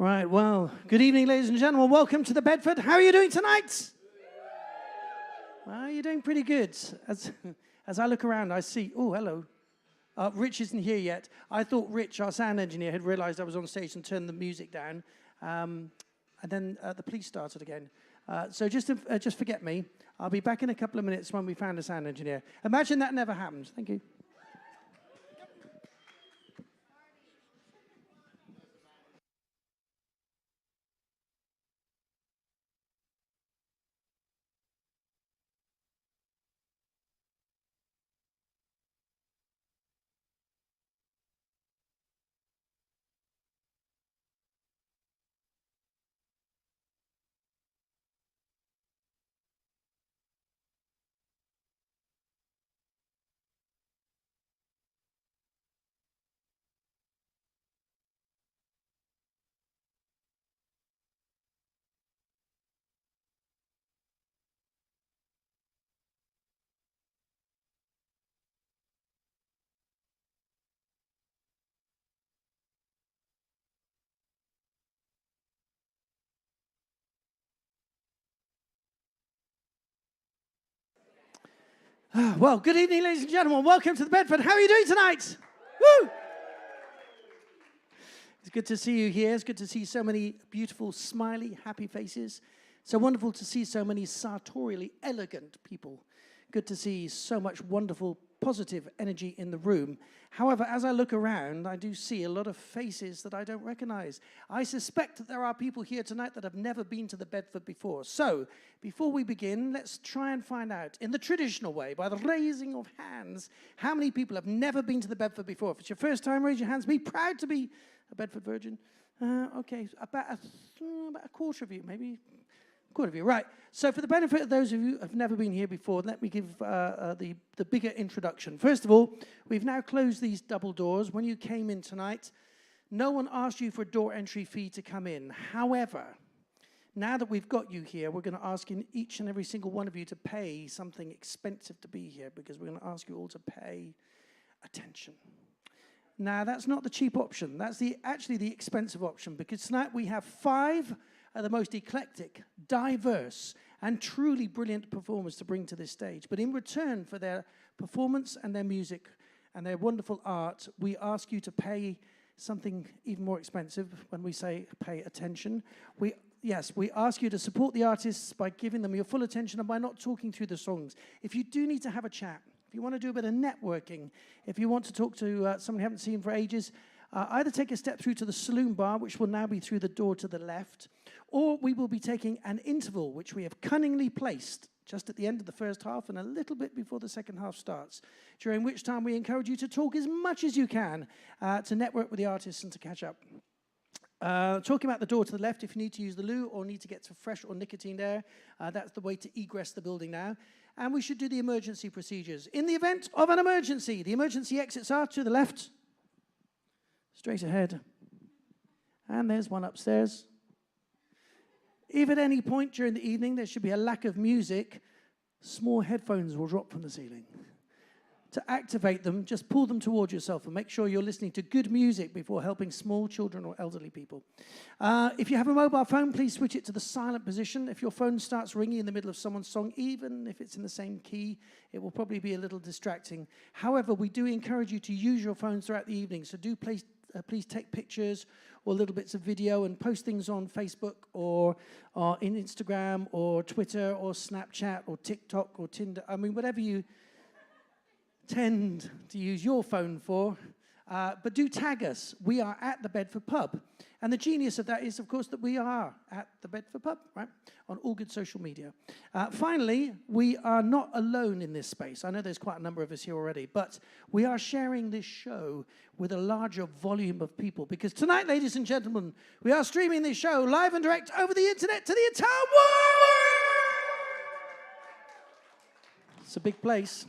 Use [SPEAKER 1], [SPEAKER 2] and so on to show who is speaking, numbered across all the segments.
[SPEAKER 1] Right, well, good evening, ladies and gentlemen. Welcome to the Bedford. How are you doing tonight? Well, you're doing pretty good. As I look around, I see, oh, hello. Rich isn't here yet. I thought Rich, our sound engineer, had realized I was on stage and turned the music down. And then the police started again. So just forget me. I'll be back in a couple of minutes when we found a sound engineer. Imagine that never happened. Thank you. Well, good evening, ladies and gentlemen. Welcome to the Bedford. How are you doing tonight? Woo! It's good to see you here. It's good to see so many beautiful, smiley, happy faces. So wonderful to see so many sartorially elegant people. Good to see so much wonderful, positive energy in the room. However, as I look around, I do see a lot of faces that I don't recognize. I suspect that there are people here tonight that have never been to the Bedford before. So, before we begin, let's try and find out, in the traditional way, by the raising of hands, how many people have never been to the Bedford before. If it's your first time, raise your hands. Be proud to be a Bedford virgin. Okay, about a quarter of you, maybe. Quarter of you, right. So for the benefit of those of you who have never been here before, let me give the bigger introduction. First of all, we've now closed these double doors. When you came in tonight, no one asked you for a door entry fee to come in. However, now that we've got you here, we're going to ask each and every single one of you to pay something expensive to be here, because we're going to ask you all to pay attention. Now, that's not the cheap option. That's actually the expensive option, because tonight we have 5 the most eclectic, diverse, and truly brilliant performers to bring to this stage. But in return for their performance and their music and their wonderful art, we ask you to pay something even more expensive. When we say pay attention, we ask you to support the artists by giving them your full attention and by not talking through the songs. If you do need to have a chat, if you want to do a bit of networking, if you want to talk to someone you haven't seen for ages, either take a step through to the saloon bar, which will now be through the door to the left, or we will be taking an interval, which we have cunningly placed just at the end of the first half and a little bit before the second half starts, during which time we encourage you to talk as much as you can to network with the artists and to catch up. Talking about the door to the left, if you need to use the loo or need to get some fresh or nicotine air, that's the way to egress the building now. And we should do the emergency procedures. In the event of an emergency, the emergency exits are to the left, straight ahead, and there's one upstairs. If at any point during the evening there should be a lack of music, small headphones will drop from the ceiling. To activate them, just pull them towards yourself and make sure you're listening to good music before helping small children or elderly people. If you have a mobile phone, please switch it to the silent position. If your phone starts ringing in the middle of someone's song, even if it's in the same key, it will probably be a little distracting. However, we do encourage you to use your phones throughout the evening, so do please take pictures or little bits of video and post things on Facebook or in Instagram or Twitter or Snapchat or TikTok or Tinder. I mean, whatever you tend to use your phone for, but do tag us. We are at the Bedford Pub. And the genius of that is, of course, that we are at the Bedford Pub, right, on all good social media. Finally, we are not alone in this space. I know there's quite a number of us here already, but we are sharing this show with a larger volume of people, because tonight, ladies and gentlemen, we are streaming this show live and direct over the internet to the entire world! It's a big place.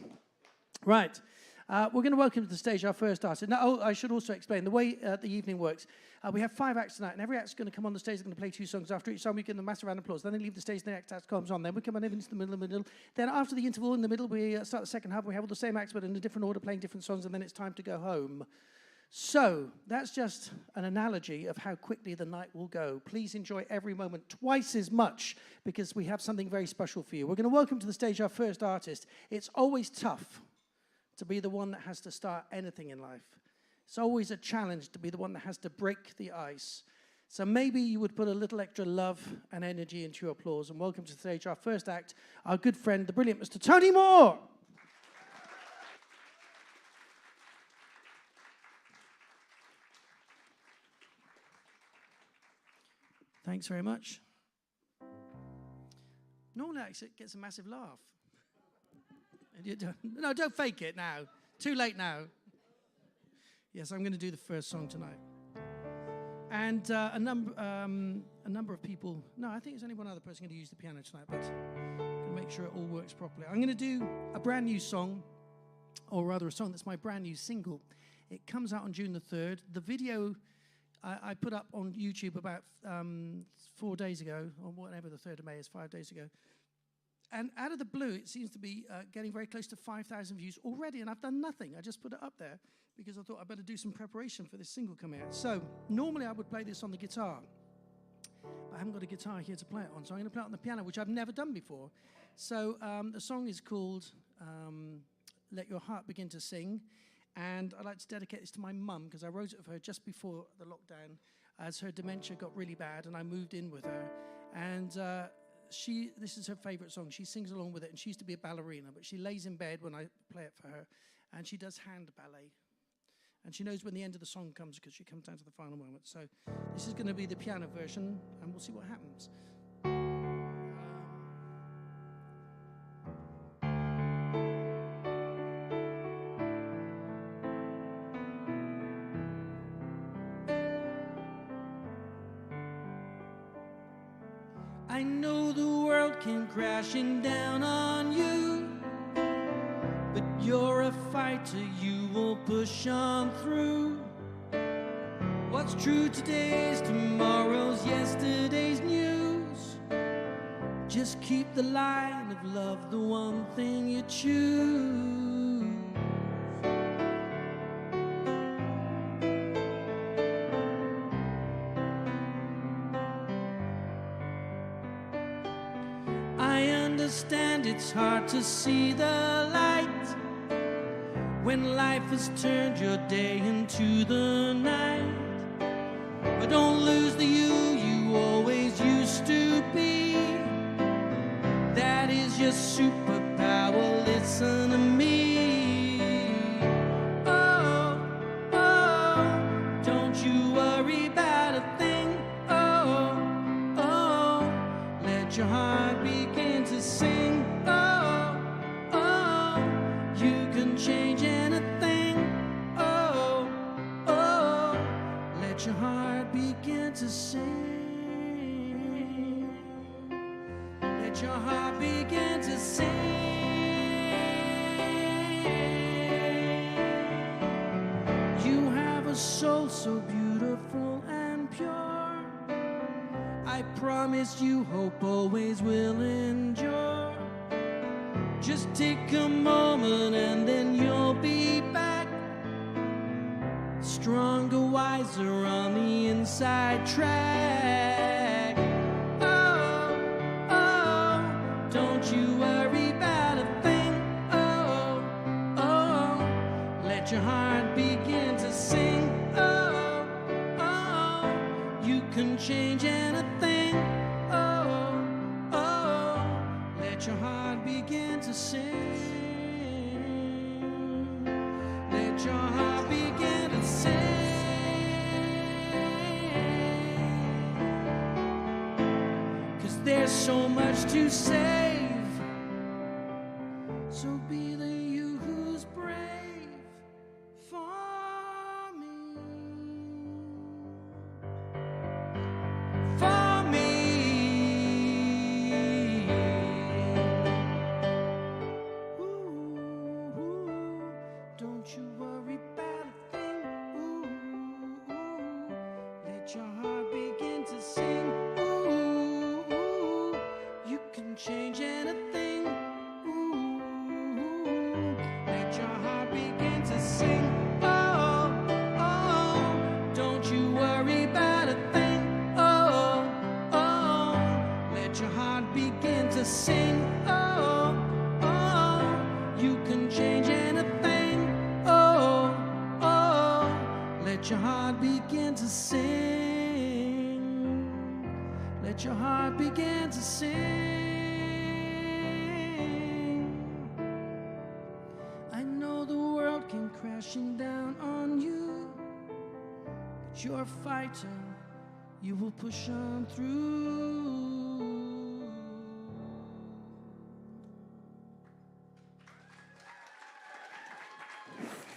[SPEAKER 1] Right. We're going to welcome to the stage our first artist. Now, I should also explain the way the evening works. We have 5 acts tonight, and every act's going to come on the stage. They're going to play 2 songs. After each song, we give them a massive round of applause. Then they leave the stage, and the next act comes on. Then we come on into the middle. Then after the interval in the middle, we start the second half. We have all the same acts, but in a different order, playing different songs, and then it's time to go home. So that's just an analogy of how quickly the night will go. Please enjoy every moment twice as much because we have something very special for you. We're going to welcome to the stage our first artist. It's always tough to be the one that has to start anything in life. It's always a challenge to be the one that has to break the ice. So maybe you would put a little extra love and energy into your applause. And welcome to the stage our first act, our good friend, the brilliant Mr. Tony Moore. Thanks very much. Normally it gets a massive laugh. No, don't fake it now. Too late now. Yes, I'm going to do the first song tonight. And a number of people... No, I think there's only one other person going to use the piano tonight, but I'm going to make sure it all works properly. I'm going to do a brand new song, or rather a song that's my brand new single. It comes out on June the 3rd. The video... I put up on YouTube about 4 days ago, or whatever the 3rd of May is, 5 days ago. And out of the blue, it seems to be getting very close to 5,000 views already, and I've done nothing. I just put it up there because I thought I'd better do some preparation for this single coming out. So normally I would play this on the guitar. I haven't got a guitar here to play it on, so I'm going to play it on the piano, which I've never done before. So the song is called Let Your Heart Begin to Sing. And I'd like to dedicate this to my mum, because I wrote it for her just before the lockdown, as her dementia got really bad, and I moved in with her. And this is her favourite song. She sings along with it, and she used to be a ballerina, but she lays in bed when I play it for her, and she does hand ballet. And she knows when the end of the song comes, because she comes down to the final moment. So this is going to be the piano version, and we'll see what happens. I know the world came crashing down on you, but you're a fighter, you will push on through. What's true today's tomorrow's yesterday's news. Just keep the line of love the one thing you choose. I understand it's hard to see the light when life has turned your day into the night. But don't lose the you always used to be. That is your superpower, listen to me. Oh, oh, don't you worry about a thing. Oh, oh, let your heart begin to sing. Oh, oh, you can change anything. Oh, oh, let your heart begin to sing. Let your heart begin to sing. You have a soul so beautiful and pure. I promise you hope always will endure. Just take a moment and then you'll be back, stronger, wiser on the inside track. Oh, oh, don't you worry about a thing. Oh, oh, let your heart begin to sing. Oh, oh, you can change anything. Oh, oh, let your heart begin to sing. Let your heart begin to sing. There's so much to save, so be the you who's brave for me, for me. Ooh, ooh, don't you worry about a thing. Ooh, ooh, let your heart begin to sing. Change anything. Ooh, let your heart begin to sing. Oh, oh, You're a fighter, you will push on through.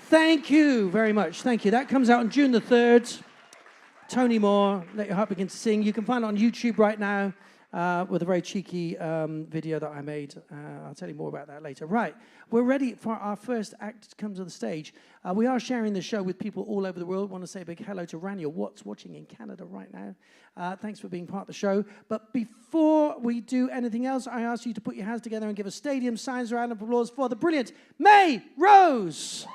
[SPEAKER 1] Thank you very much. Thank you. That comes out on June the 3rd. Tony Moore, Let Your Heart Begin to Sing. You can find it on YouTube right now with a very cheeky video that I made. I'll tell you more about that later. Right, we're ready for our first act to come to the stage. We are sharing the show with people all over the world. I want to say a big hello to Rania Watts watching in Canada right now. Thanks for being part of the show. But before we do anything else, I ask you to put your hands together and give a stadium-sized round of applause for the brilliant May Rose.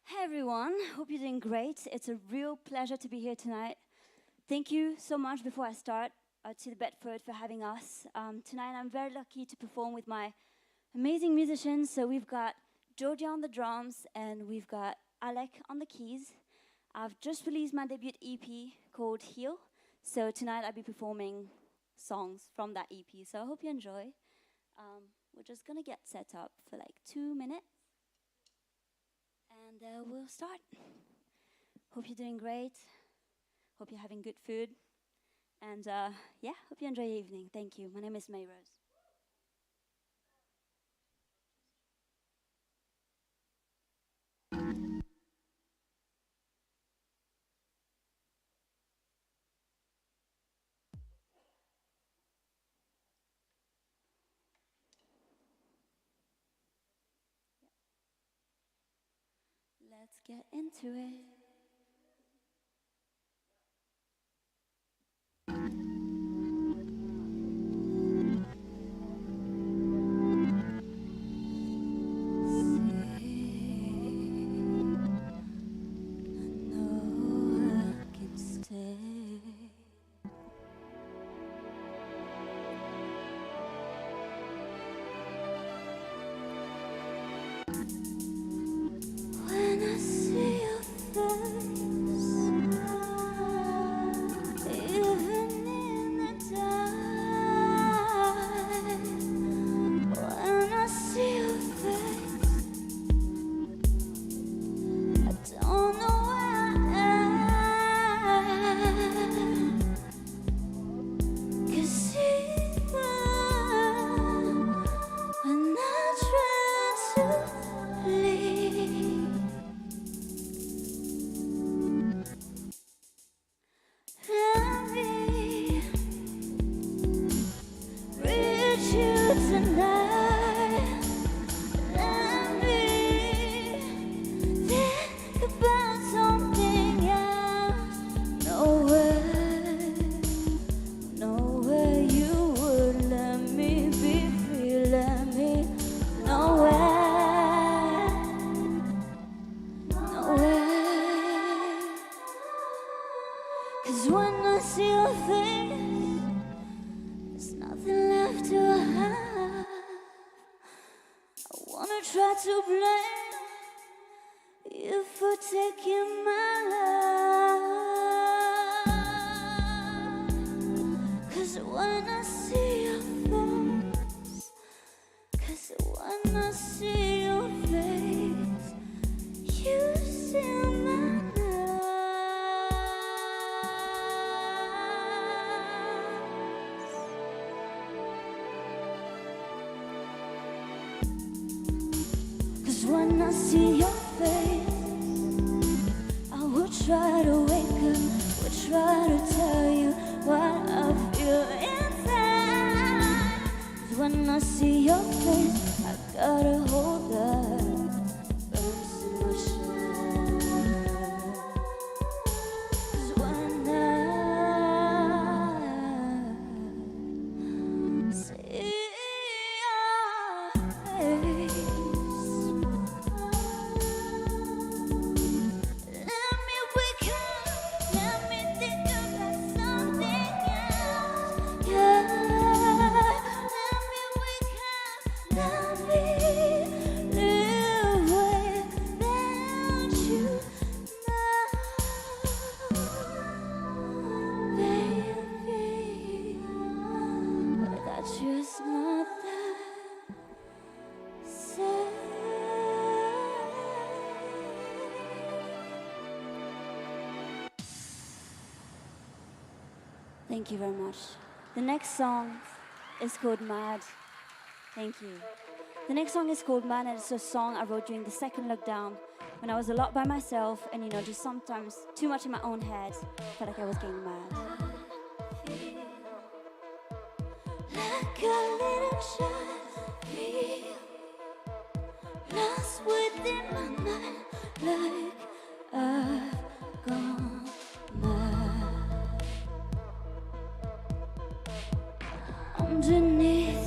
[SPEAKER 2] Hey everyone, hope you're doing great. It's a real pleasure to be here tonight. Thank you so much before I start to the Bedford for having us. Tonight I'm very lucky to perform with my amazing musicians. So we've got Georgia on the drums and we've got Alec on the keys. I've just released my debut EP called Heal. So tonight I'll be performing songs from that EP. So I hope you enjoy. We're just gonna get set up for like 2 minutes. And we'll start. Hope you're doing great. Hope you're having good food. And yeah, hope you enjoy your evening. Thank you. My name is May Rose. Let's get into it.
[SPEAKER 3] When I see your face, I will try to wake up, will try to tell you what I feel inside. 'Cause when I see your face, I gotta hold that burns in my shirt. 'Cause when I see your face,
[SPEAKER 2] Thank you very much. The next song is called Mad. Thank you. The next song is called Mad, and it's a song I wrote during the second lockdown when I was a lot by myself and, you know, just sometimes too much in my own head. Felt like I was getting mad.
[SPEAKER 3] Like a little child, feel lost within my mind, like I've gone mad. Underneath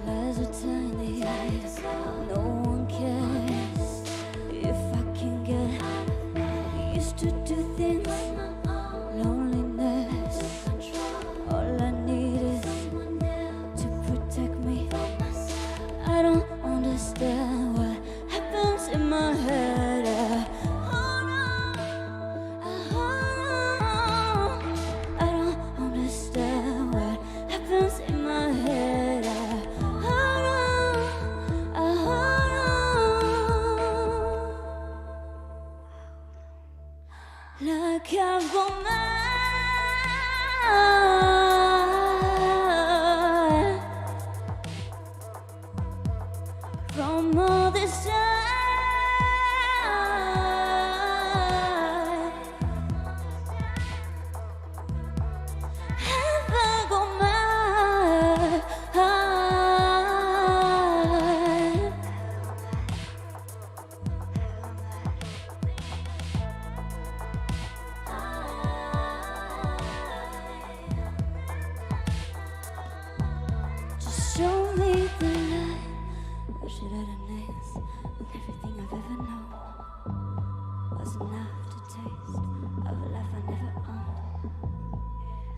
[SPEAKER 3] lies a tiny eyes. No one cares if I can get out of it. Used to do things, loneliness. All I need is to protect me. I don't understand what happens in my head. I don't understand what happens in my head. Like I've gone mad from all this time. Have I gone mad? Just show me the light. Wish it had a name, and everything I've ever known was enough to taste of a life I never owned.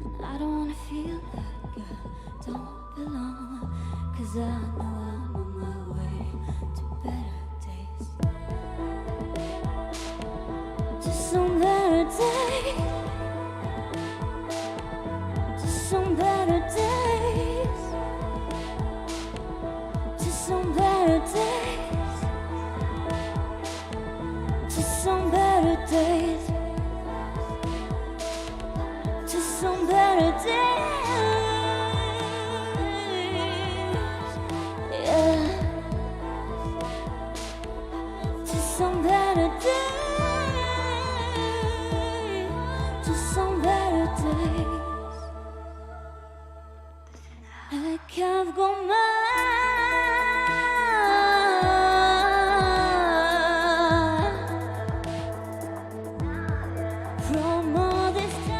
[SPEAKER 3] And I don't wanna feel like I don't belong, 'cause I know I'm on my way to better days. To some better days. To some better days. To some better days. To some better days. To some better days. Yeah. To some better days. To some better days. Like I've gone mad from all this time.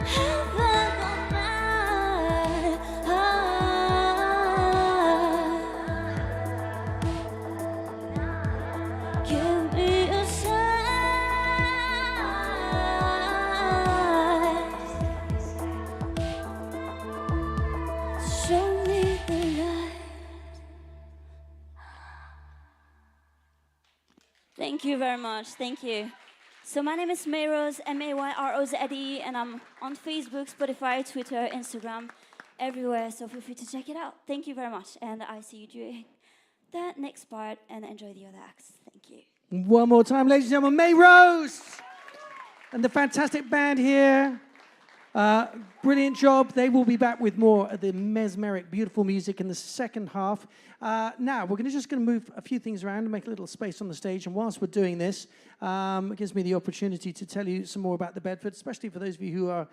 [SPEAKER 3] Have I gone mad? Give me a sign. Show me the light.
[SPEAKER 2] Thank you very much. Thank you. So my name is Mayroze, MAYROZE, and I'm on Facebook, Spotify, Twitter, Instagram, everywhere. So feel free to check it out. Thank you very much, and I see you during the next part, and enjoy the other acts. Thank you.
[SPEAKER 1] One more time, ladies and gentlemen, Mayroze and the fantastic band here. Brilliant job. They will be back with more of the mesmeric, beautiful music in the second half. Now, we're just going to move a few things around and make a little space on the stage. And whilst we're doing this, it gives me the opportunity to tell you some more about the Bedford, especially for those of you who are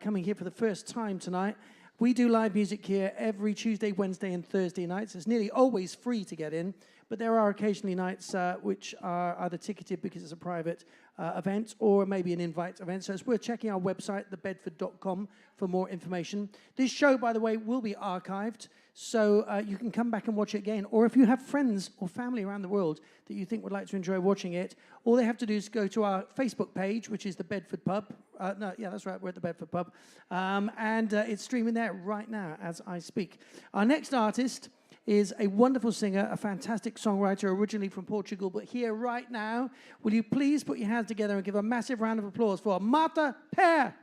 [SPEAKER 1] coming here for the first time tonight. We do live music here every Tuesday, Wednesday, and Thursday nights. It's nearly always free to get in, but there are occasionally nights which are either ticketed because it's a private event or maybe an invite event. So it's worth checking our website, thebedford.com, for more information. This show, by the way, will be archived, so you can come back and watch it again. Or if you have friends or family around the world that you think would like to enjoy watching it, all they have to do is go to our Facebook page, which is the Bedford Pub. That's right, we're at the Bedford Pub. And it's streaming there right now as I speak. Our next artist is a wonderful singer, a fantastic songwriter, originally from Portugal, but here right now. Will you please put your hands together and give a massive round of applause for MARTA Pear?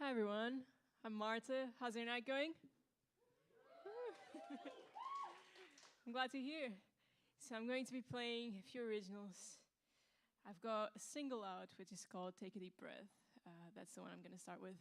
[SPEAKER 4] Hi everyone, I'm Marta. How's your night going? I'm glad to hear. So I'm going to be playing a few originals. I've got a single out which is called Take a Deep Breath. That's the one I'm going to start with.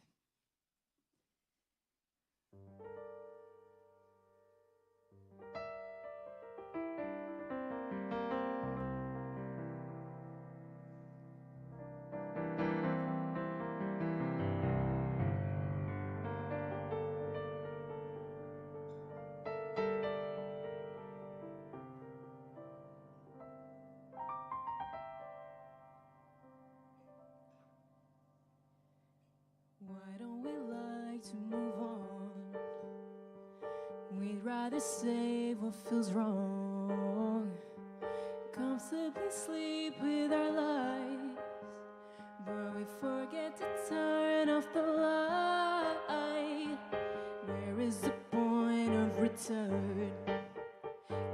[SPEAKER 4] Why don't we like to move on? We'd rather save what feels wrong. Comfortably sleep with our lives, but we forget to turn off the light. Where is the point of return?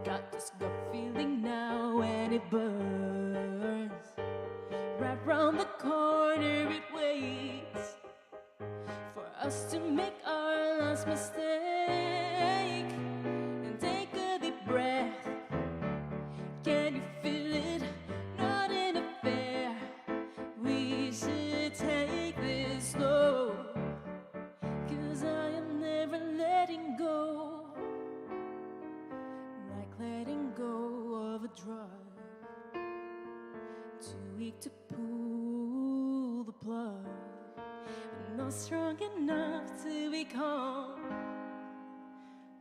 [SPEAKER 4] Got this gut feeling now and it burns. Right round the corner it waits for us to make our last mistake. And take a deep breath. Can you feel it? Not in a fair. We should take this slow, 'cause I am never letting go. Like letting go of a drug, too weak to pull the plug, but not strong enough to be calm.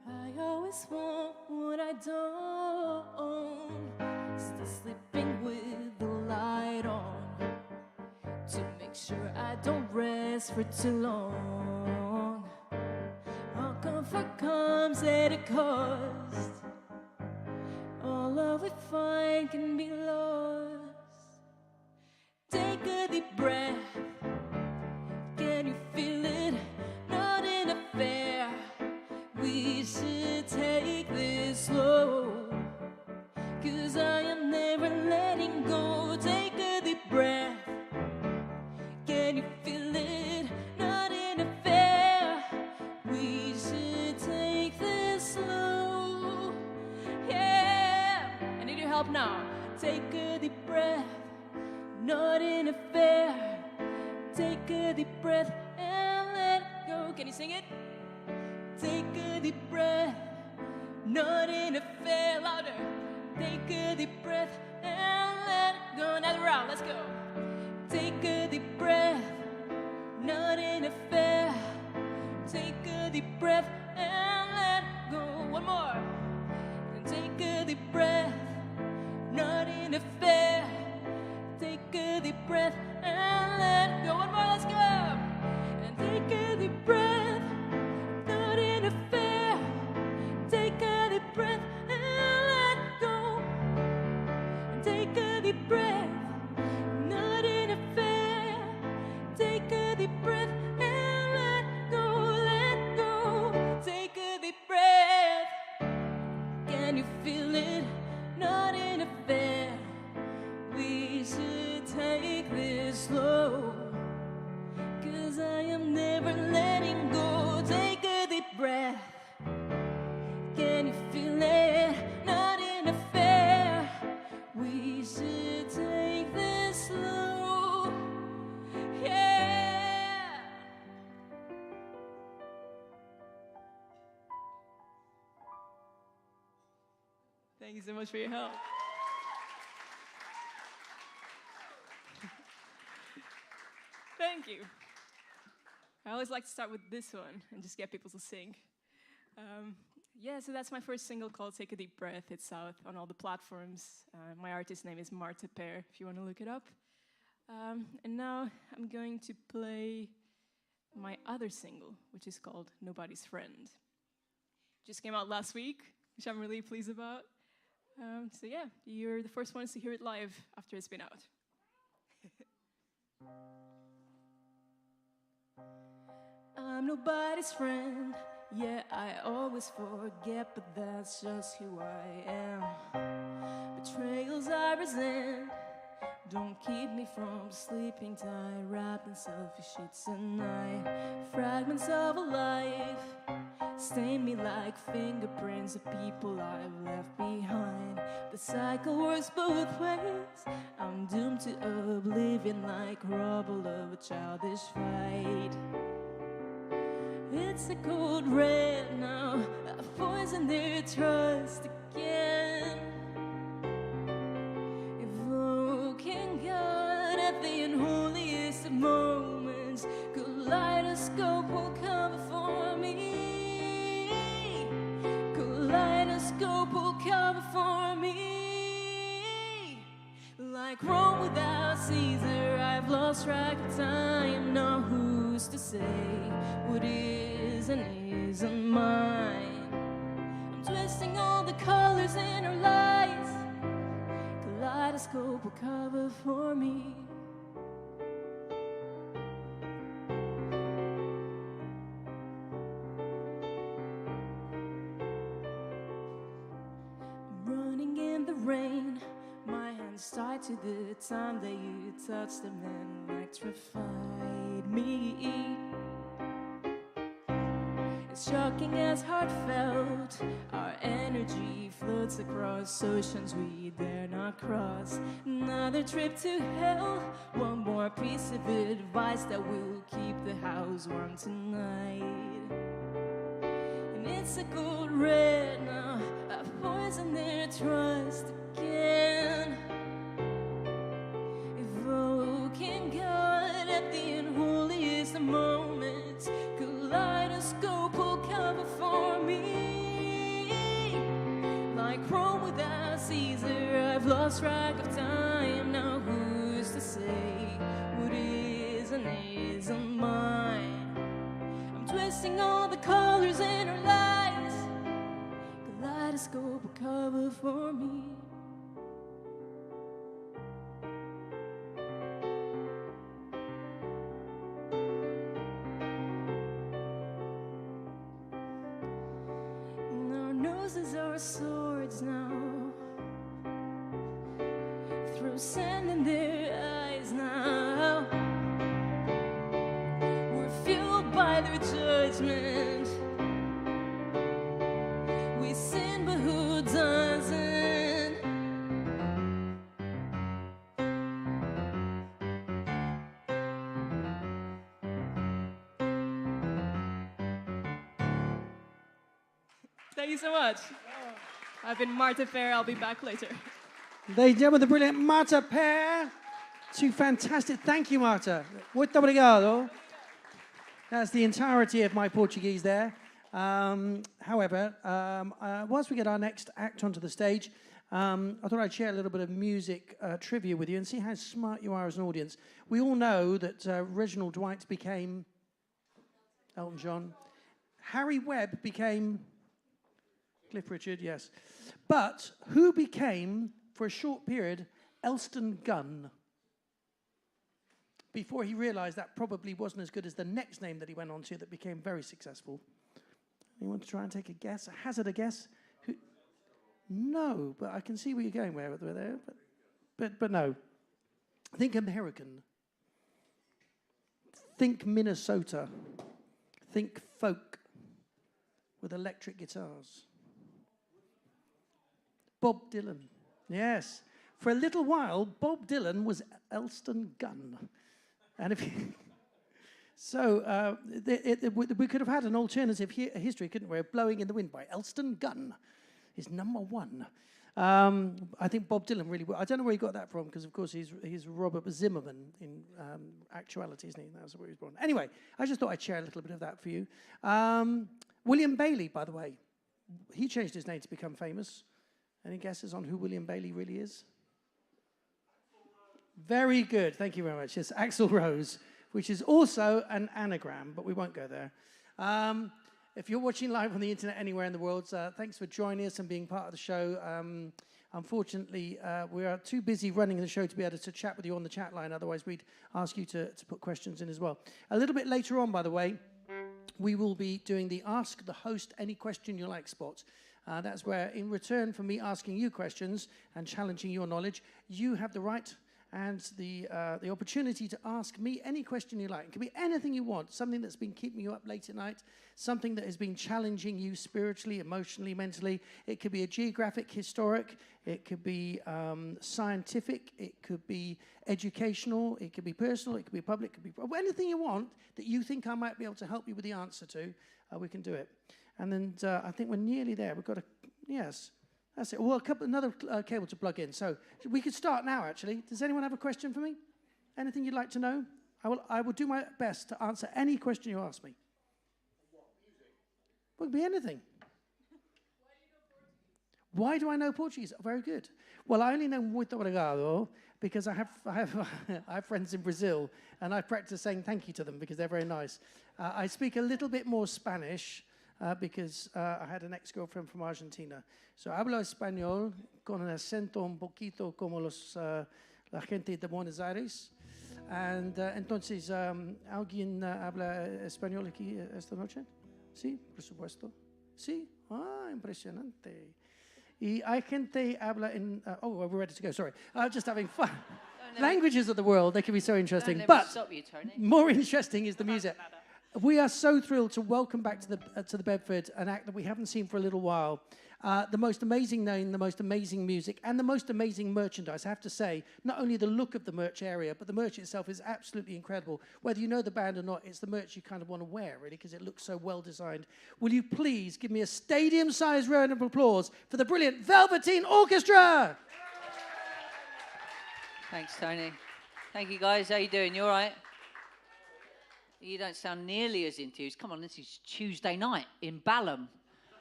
[SPEAKER 4] I always want what I don't. Still sleeping with the light on, to make sure I don't rest for too long. All comfort comes at a cost. All love we find can be lost. Take a deep breath. Can you feel it? Not in a fair. We should take this slow, 'cause I am never letting go. Take a deep breath. Can you feel it? Not in a fair. We should take this slow. Yeah, I need your help now. Take a deep breath. Not in a fair. Take a deep breath and let it go. Can you sing it? Take a deep breath. Not in a fair. Louder. Take a deep breath and let it go. Another round. Let's go. Take a deep breath. Not in a fair. Take a deep breath and let it go. One more. And take a deep breath. Not in a fair. Take a deep breath and let it go. One more. Let's go. And take a deep breath. Not in a fair. Take a deep breath and let it go. And take a deep breath. Not in a fair. Take a deep breath and let go. Let go. Take a deep breath. Can you feel it? Not in a fair. We should take this slow, 'cause I am never letting go. Take a deep breath. Can you feel it? Not in a fair. We should take this slow. Yeah. Thank you so much for your help. Thank you. I always like to start with this one and just get people to sing. Yeah, so that's my first single called Take a Deep Breath. It's out on all the platforms. My artist name is MARTA, if you want to look it up. And now I'm going to play my other single, which is called Nobody's Friend. Just came out last week, which I'm really pleased about. So yeah, you're the first ones to hear it live after it's been out. I'm nobody's friend. Yeah, I always forget, but that's just who I am. Betrayals I resent, Don't keep me from sleeping tight, wrapped in selfish sheets at night. Fragments of a life stain me like fingerprints of people I've left behind. The cycle works both ways. I'm doomed to oblivion like rubble of a childish fight. It's a cold red now, I've poisoned their trust again. Evoking God at the unholiest of moments, kaleidoscope will cover for me. Kaleidoscope will cover for me. Like Rome without Caesar, I've lost track of time. Now who's to say what is and isn't mine? I'm twisting all the colors in our lights. Kaleidoscope will cover for me. I'm running in the rain, my hands tied to the time that you touched them and electrified me. It's shocking as heartfelt. Our energy floats across oceans we dare not cross. Another trip to hell. One more piece of advice that will keep the house warm tonight. And it's a cold red now. I've poisoned their trust again. Evoking God at the unholiest of moments. Kaleidoscope will cover for me. Like Rome without Caesar, I've lost track of time. Now who's to say what is and isn't mine? I'm twisting all the colors in our lights. Kaleidoscope will cover for me. Noses are swords now. Throw sand in their eyes now. We're fueled by their judgment. We sin, but who doesn't? Thank you so much. I've been Marta Fair. I'll be back later.
[SPEAKER 1] Ladies and gentlemen, the brilliant Marta Pair. Two fantastic. Thank you, Marta. Muito obrigado. That's the entirety of my Portuguese there. However, whilst we get our next act onto the stage, I thought I'd share a little bit of music trivia with you and see how smart you are as an audience. We all know that Reginald Dwight became Elton John. Harry Webb became Cliff Richard, yes. But who became, for a short period, Elston Gunn? Before he realised that probably wasn't as good as the next name that he went on to that became very successful. You want to try and take a guess? Hazard a guess? Who? No, but I can see where you're going with there. But no. Think American. Think Minnesota. Think folk with electric guitars. Bob Dylan. Yes. For a little while, Bob Dylan was Elston Gunn. And if you we could have had an alternative history, couldn't we? Blowing in the Wind by Elston Gunn is number one. I think Bob Dylan really... I don't know where he got that from, because, of course, he's Robert Zimmerman in actuality, isn't he? That's where he was born. Anyway, I just thought I'd share a little bit of that for you. William Bailey, by the way, he changed his name to become famous. Any guesses on who William Bailey really is? Very good. Thank you very much. It's Axl Rose, which is also an anagram, but we won't go there. If you're watching live on the internet anywhere in the world, thanks for joining us and being part of the show. Unfortunately, we are too busy running the show to be able to chat with you on the chat line. Otherwise, we'd ask you to put questions in as well. A little bit later on, by the way, we will be doing the Ask the Host Any Question You Like spot. That's where, in return for me asking you questions and challenging your knowledge, you have the right and the opportunity to ask me any question you like. It could be anything you want, something that's been keeping you up late at night, something that has been challenging you spiritually, emotionally, mentally. It could be a geographic, historic, it could be scientific, it could be educational, it could be personal, it could be public, it could be anything you want that you think I might be able to help you with the answer to, we can do it. And then I think we're nearly there. We've got yes, that's it. Well, another cable to plug in. So we could start now, actually. Does anyone have a question for me? Anything you'd like to know? I will do my best to answer any question you ask me. What, music? Well, it could be anything. Why do I know Portuguese? Very good. Well, I only know muito obrigado because I have friends in Brazil, and I practice saying thank you to them because they're very nice. I speak a little bit more Spanish because I had an ex-girlfriend from Argentina. So hablo español con un acento un poquito como la gente de Buenos Aires. And entonces, ¿alguien habla español aquí esta noche? Sí, por supuesto. Sí, impresionante. Y hay gente habla in... we're ready to go, sorry. I'm just having fun. Languages of the world, they can be so interesting. But
[SPEAKER 5] stop you, Tony.
[SPEAKER 1] More interesting is the music. We are so thrilled to welcome back to the Bedford an act that we haven't seen for a little while. The most amazing name, the most amazing music, and the most amazing merchandise. I have to say, not only the look of the merch area, but the merch itself is absolutely incredible. Whether you know the band or not, it's the merch you kind of want to wear, really, because it looks so well designed. Will you please give me a stadium-sized round of applause for the brilliant Velveteen Orchestra?
[SPEAKER 5] Thanks, Tony. Thank you, guys. How you doing? You all right? You don't sound nearly as enthused. Come on, this is Tuesday night in Balham.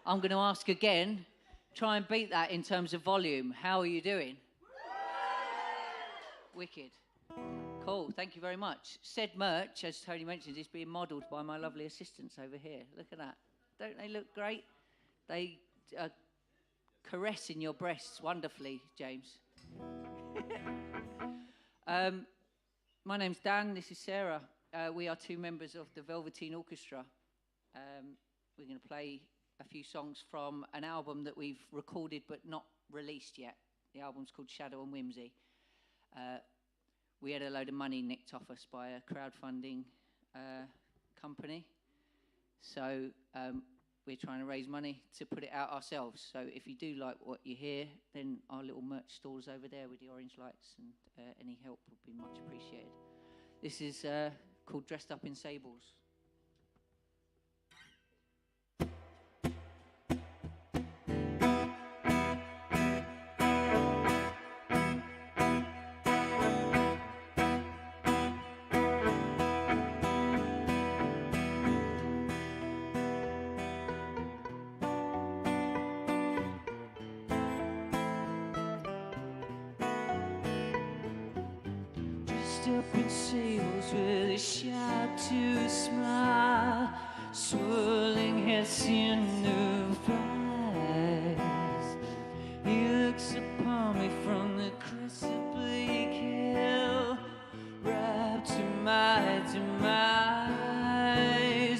[SPEAKER 5] I'm going to ask again. Try and beat that in terms of volume. How are you doing? Wicked. Cool. Thank you very much. Said merch, as Tony mentioned, is being modelled by my lovely assistants over here. Look at that. Don't they look great? They are caressing your breasts wonderfully, James. My name's Dan. This is Sarah. We are two members of the Velveteen Orchestra. We're going to play a few songs from an album that we've recorded but not released yet. The album's called Shadow and Whimsy. We had a load of money nicked off us by a crowdfunding company. So we're trying to raise money to put it out ourselves. So if you do like what you hear, then our little merch store's over there with the orange lights, and any help would be much appreciated. This is called Dressed Up in Sables. Up in sables with a shout to a smile, swirling Hessian flies. He looks upon me from the crest of bleak hill, wrapped in my demise.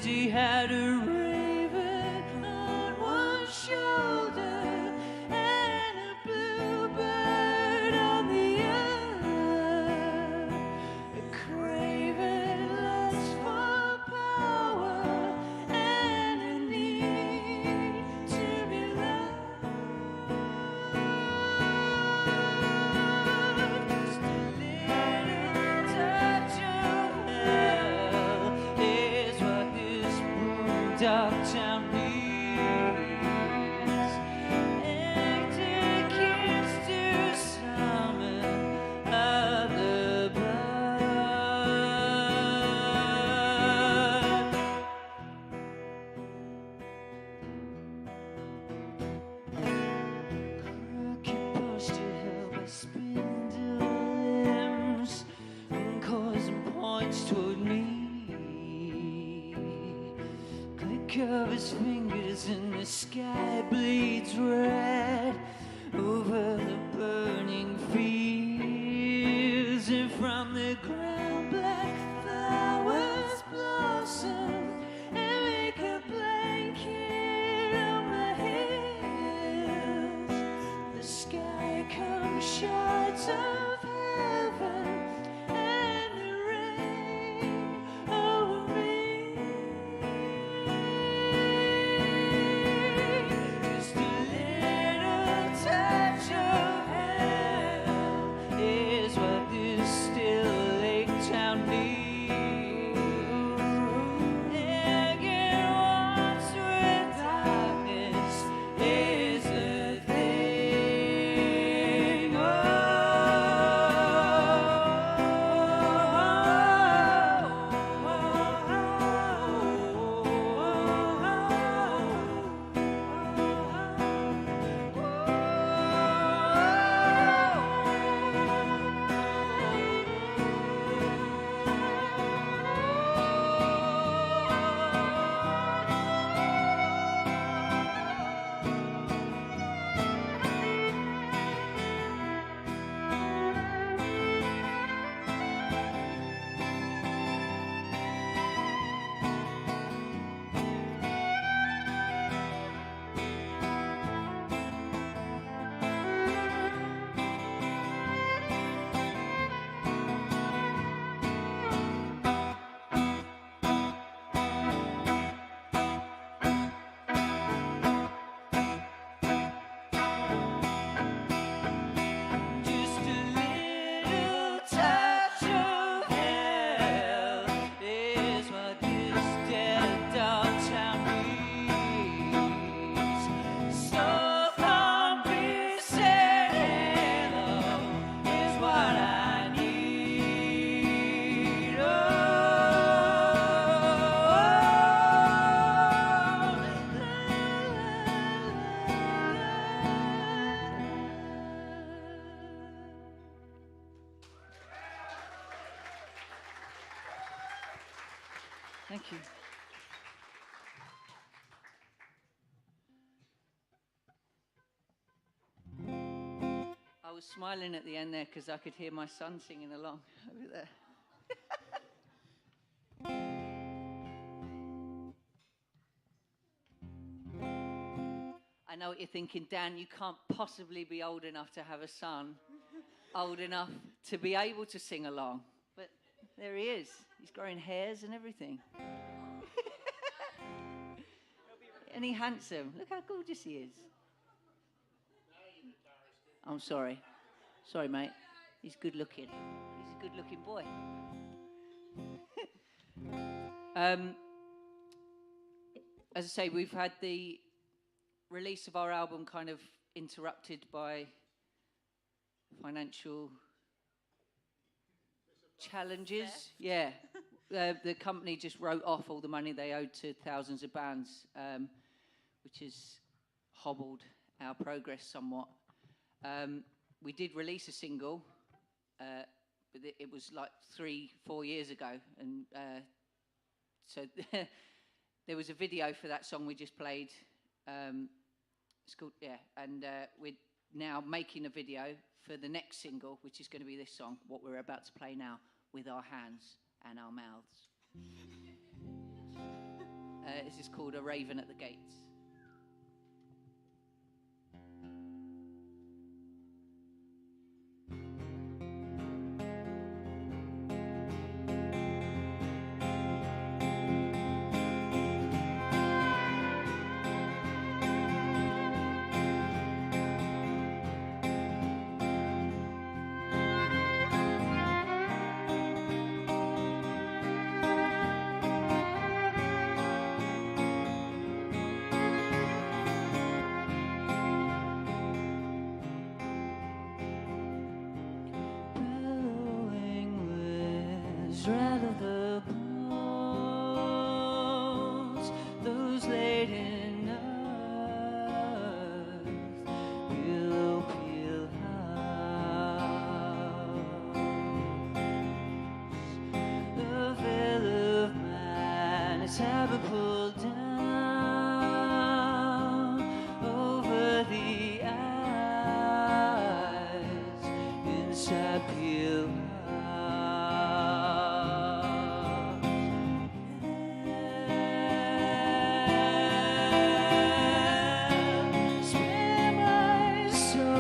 [SPEAKER 5] He had a raven on one shoulder and a bluebird on the other. Dark town needs empty kids to summon other blood. Crooked posture held by spindle limbs and causing points toward me. Of his fingers and the sky bleeds red over the burning fields, and from the ground black flowers blossom and make a blanket on the hills. The sky comes shards of heaven Thank you. I was smiling at the end there because I could hear my son singing along over there. I know what you're thinking, Dan, you can't possibly be old enough to have a son, old enough to be able to sing along. But there he is. He's growing hairs and everything. And he's handsome. Look how gorgeous he is. I'm sorry. Sorry, mate. He's good looking. He's a good looking boy. As I say, we've had the release of our album kind of interrupted by financial challenges. Yeah. The company just wrote off all the money they owed to thousands of bands, which has hobbled our progress somewhat. We did release a single, but it was like 3-4 years ago, and so there was a video for that song we just played. It's called, and we're now making a video for the next single, which is going to be this song, what we're about to play now, with our hands and our mouths. This is called A Raven at the Gates. Rattle the bones, those laid in earth will peel house. The veil of man is ever pulled down over the eyes inside peel house. Spare my soul.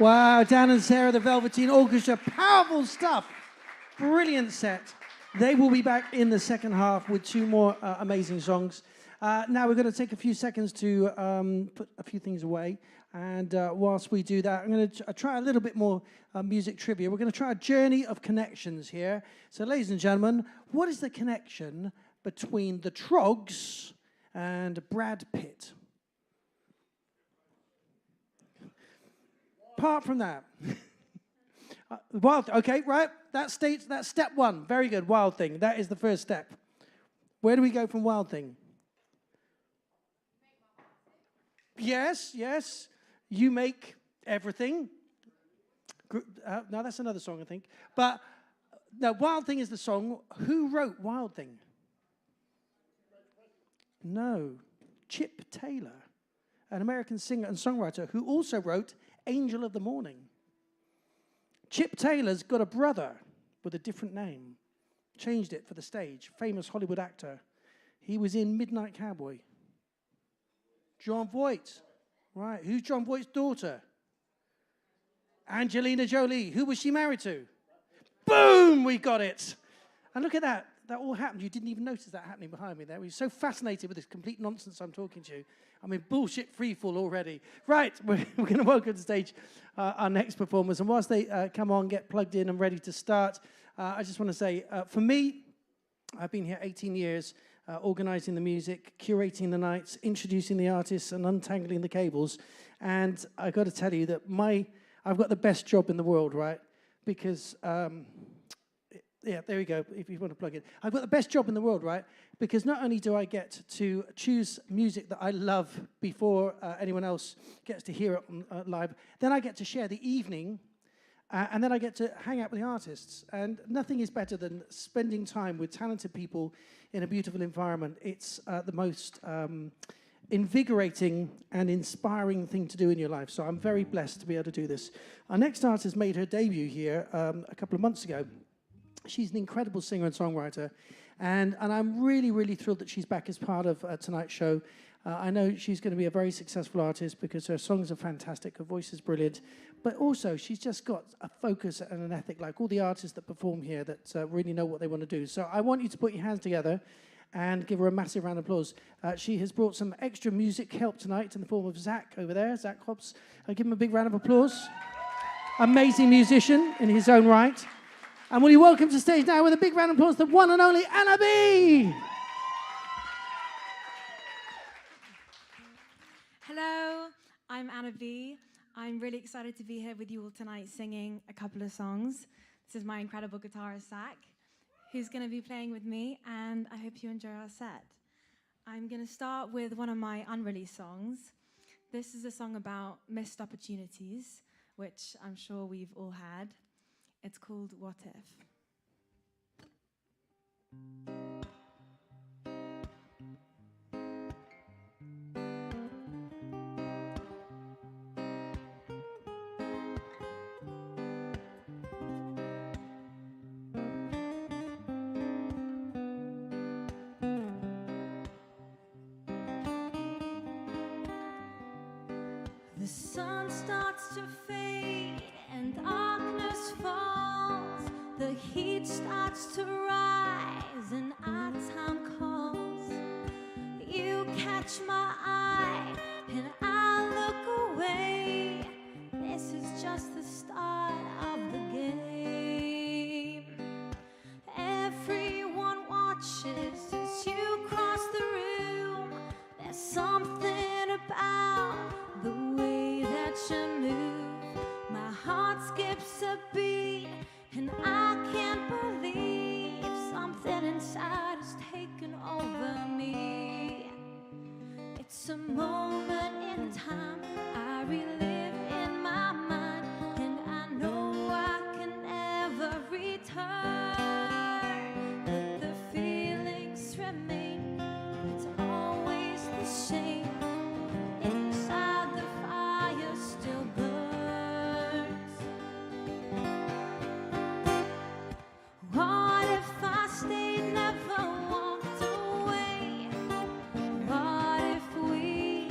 [SPEAKER 1] Wow, Dan and Sarah, the Velveteen Orchestra, powerful stuff. Brilliant set. They will be back in the second half with two more amazing songs. Now we're going to take a few seconds to put a few things away. And whilst we do that, I'm going to try a little bit more music trivia. We're going to try a journey of connections here. So, ladies and gentlemen, what is the connection between the Trogs and Brad Pitt? Apart from that, Wild. Okay, right. That's step one. Very good. Wild Thing. That is the first step. Where do we go from Wild Thing? Yes. You make everything. No, that's another song, I think. But no, Wild Thing is the song. Who wrote Wild Thing? No, Chip Taylor, an American singer and songwriter who also wrote Angel of the Morning. Chip Taylor's got a brother with a different name. Changed it for the stage. Famous Hollywood actor. He was in Midnight Cowboy. John Voight. Right. Who's John Voight's daughter? Angelina Jolie. Who was she married to? Boom! We got it. And look at that. That all happened. You didn't even notice that happening behind me there. We were so fascinated with this complete nonsense I'm talking to you. I mean, bullshit freefall already. Right, we're going to welcome to the stage our next performers. And whilst they come on, get plugged in and ready to start, I just want to say, for me, I've been here 18 years, organising the music, curating the nights, introducing the artists, and untangling the cables. And I've got to tell you that I've got the best job in the world, right? Because... yeah, there we go, if you want to plug it. I've got the best job in the world, right? Because not only do I get to choose music that I love before anyone else gets to hear it on, live, then I get to share the evening, and then I get to hang out with the artists. And nothing is better than spending time with talented people in a beautiful environment. It's the most invigorating and inspiring thing to do in your life. So I'm very blessed to be able to do this. Our next artist made her debut here a couple of months ago. She's an incredible singer and songwriter, and I'm really, really thrilled that she's back as part of tonight's show. I know she's going to be a very successful artist because her songs are fantastic, her voice is brilliant, but also she's just got a focus and an ethic like all the artists that perform here that really know what they want to do. So I want you to put your hands together and give her a massive round of applause. She has brought some extra music help tonight in the form of Zach over there, Zach Hobbs. Give him a big round of applause. Amazing musician in his own right. And will you welcome to stage now with a big round of applause the one and only Anna B.
[SPEAKER 6] Hello, I'm Anna B. I'm really excited to be here with you all tonight singing a couple of songs. This is my incredible guitarist, Zach, who's going to be playing with me, and I hope you enjoy our set. I'm going to start with one of my unreleased songs. This is a song about missed opportunities, which I'm sure we've all had. It's called What If.
[SPEAKER 3] The sun starts to fade and darkness falls. The heat starts to rise and our time calls. You catch my eye and I look away. This is just the start of the game. Everyone watches as you cross the room. There's something about the way that you move. My heart skips a beat and I can't believe something inside has taken over me. It's a moment in time I relive in my mind, and I know I can never return. But the feelings remain, it's always the same. Inside the fire still burns. What if I stayed, never walked away? What if we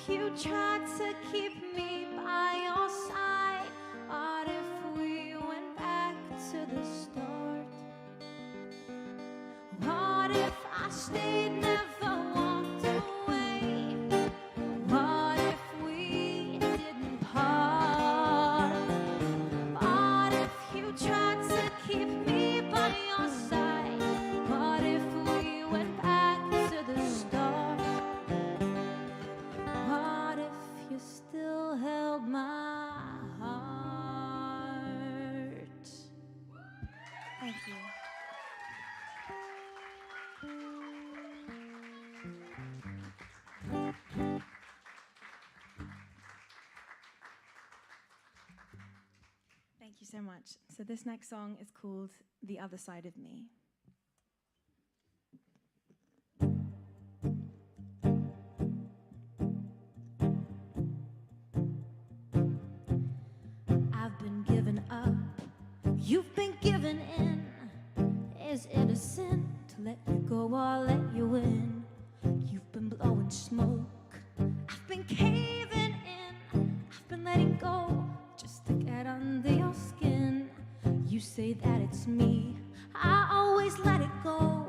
[SPEAKER 6] you tried to keep me by your side? What if we went back to the start? What if I stayed, never walked away? What if we didn't part? What if you tried to keep me by your side? What if we went back to the start? What if you still held my heart? Thank you. Thank you so much. So this next song is called The Other Side of Me. I've been given up, you've been given in. Is it a sin to let you go or let you in? You've been blowing smoke, I've been caving in. I've been letting go just to get under your skin. You say that it's me, I always let it go.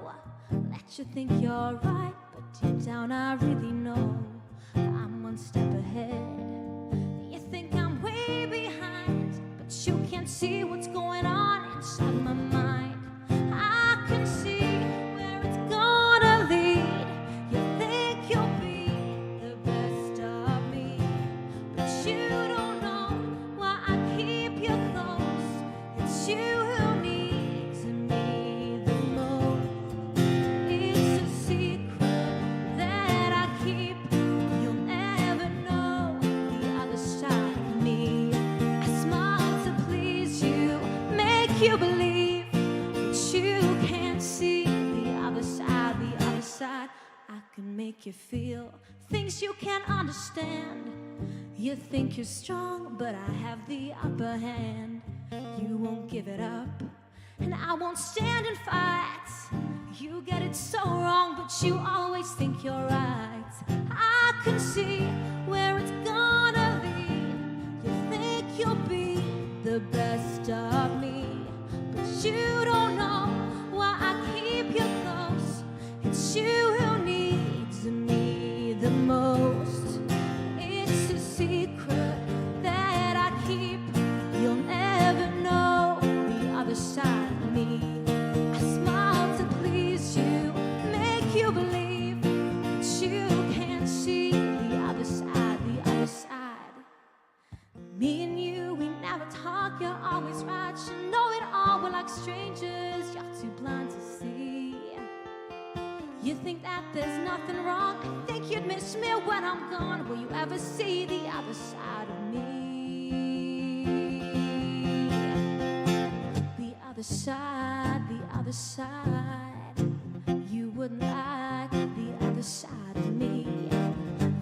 [SPEAKER 6] Let you think you're right, but deep down I really know I'm one step ahead. You think I'm way behind, but you can't see what's going on inside my mind. I can see where it's gonna lead. You think you'll be the best of me, but you don't know why I keep you close. It's you who needs me the most. It's a secret that I keep. You'll never know the other side of me. I smile to please you, make you believe, but you can't see the other side, the other side. I can make you feel things you can't understand. You think you're strong, but I have the upper hand. You won't give it up, and I won't stand and fight. You get it so wrong, but you always think you're right. I can see where it's gonna lead. You think you'll be the best of me, but you don't know why I keep you close. It's you who needs me the most. It's a secret that I keep. You'll never know the other side of me. I smile to please you, make you believe, but you can't see the other side, the other side. Me and you, we never talk, you're always right. You know it all, we're like strangers, you're too blind to see. You think that there's nothing wrong, I think you'd miss me when I'm gone. Will you ever see the other side of me? The other side, the other side. You wouldn't like the other side of me.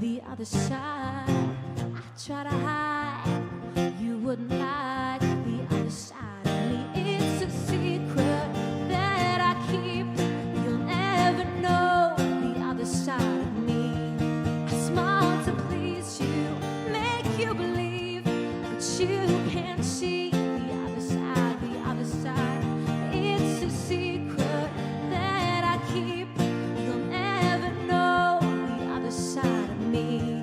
[SPEAKER 6] The other side, I try to hide. You wouldn't like the other side of me. It's a secret that I keep. You'll never know the other side of me. I smile to please you, make you believe, but you can't see the other side, the other side. It's a secret that I keep. You'll never know the other side of me.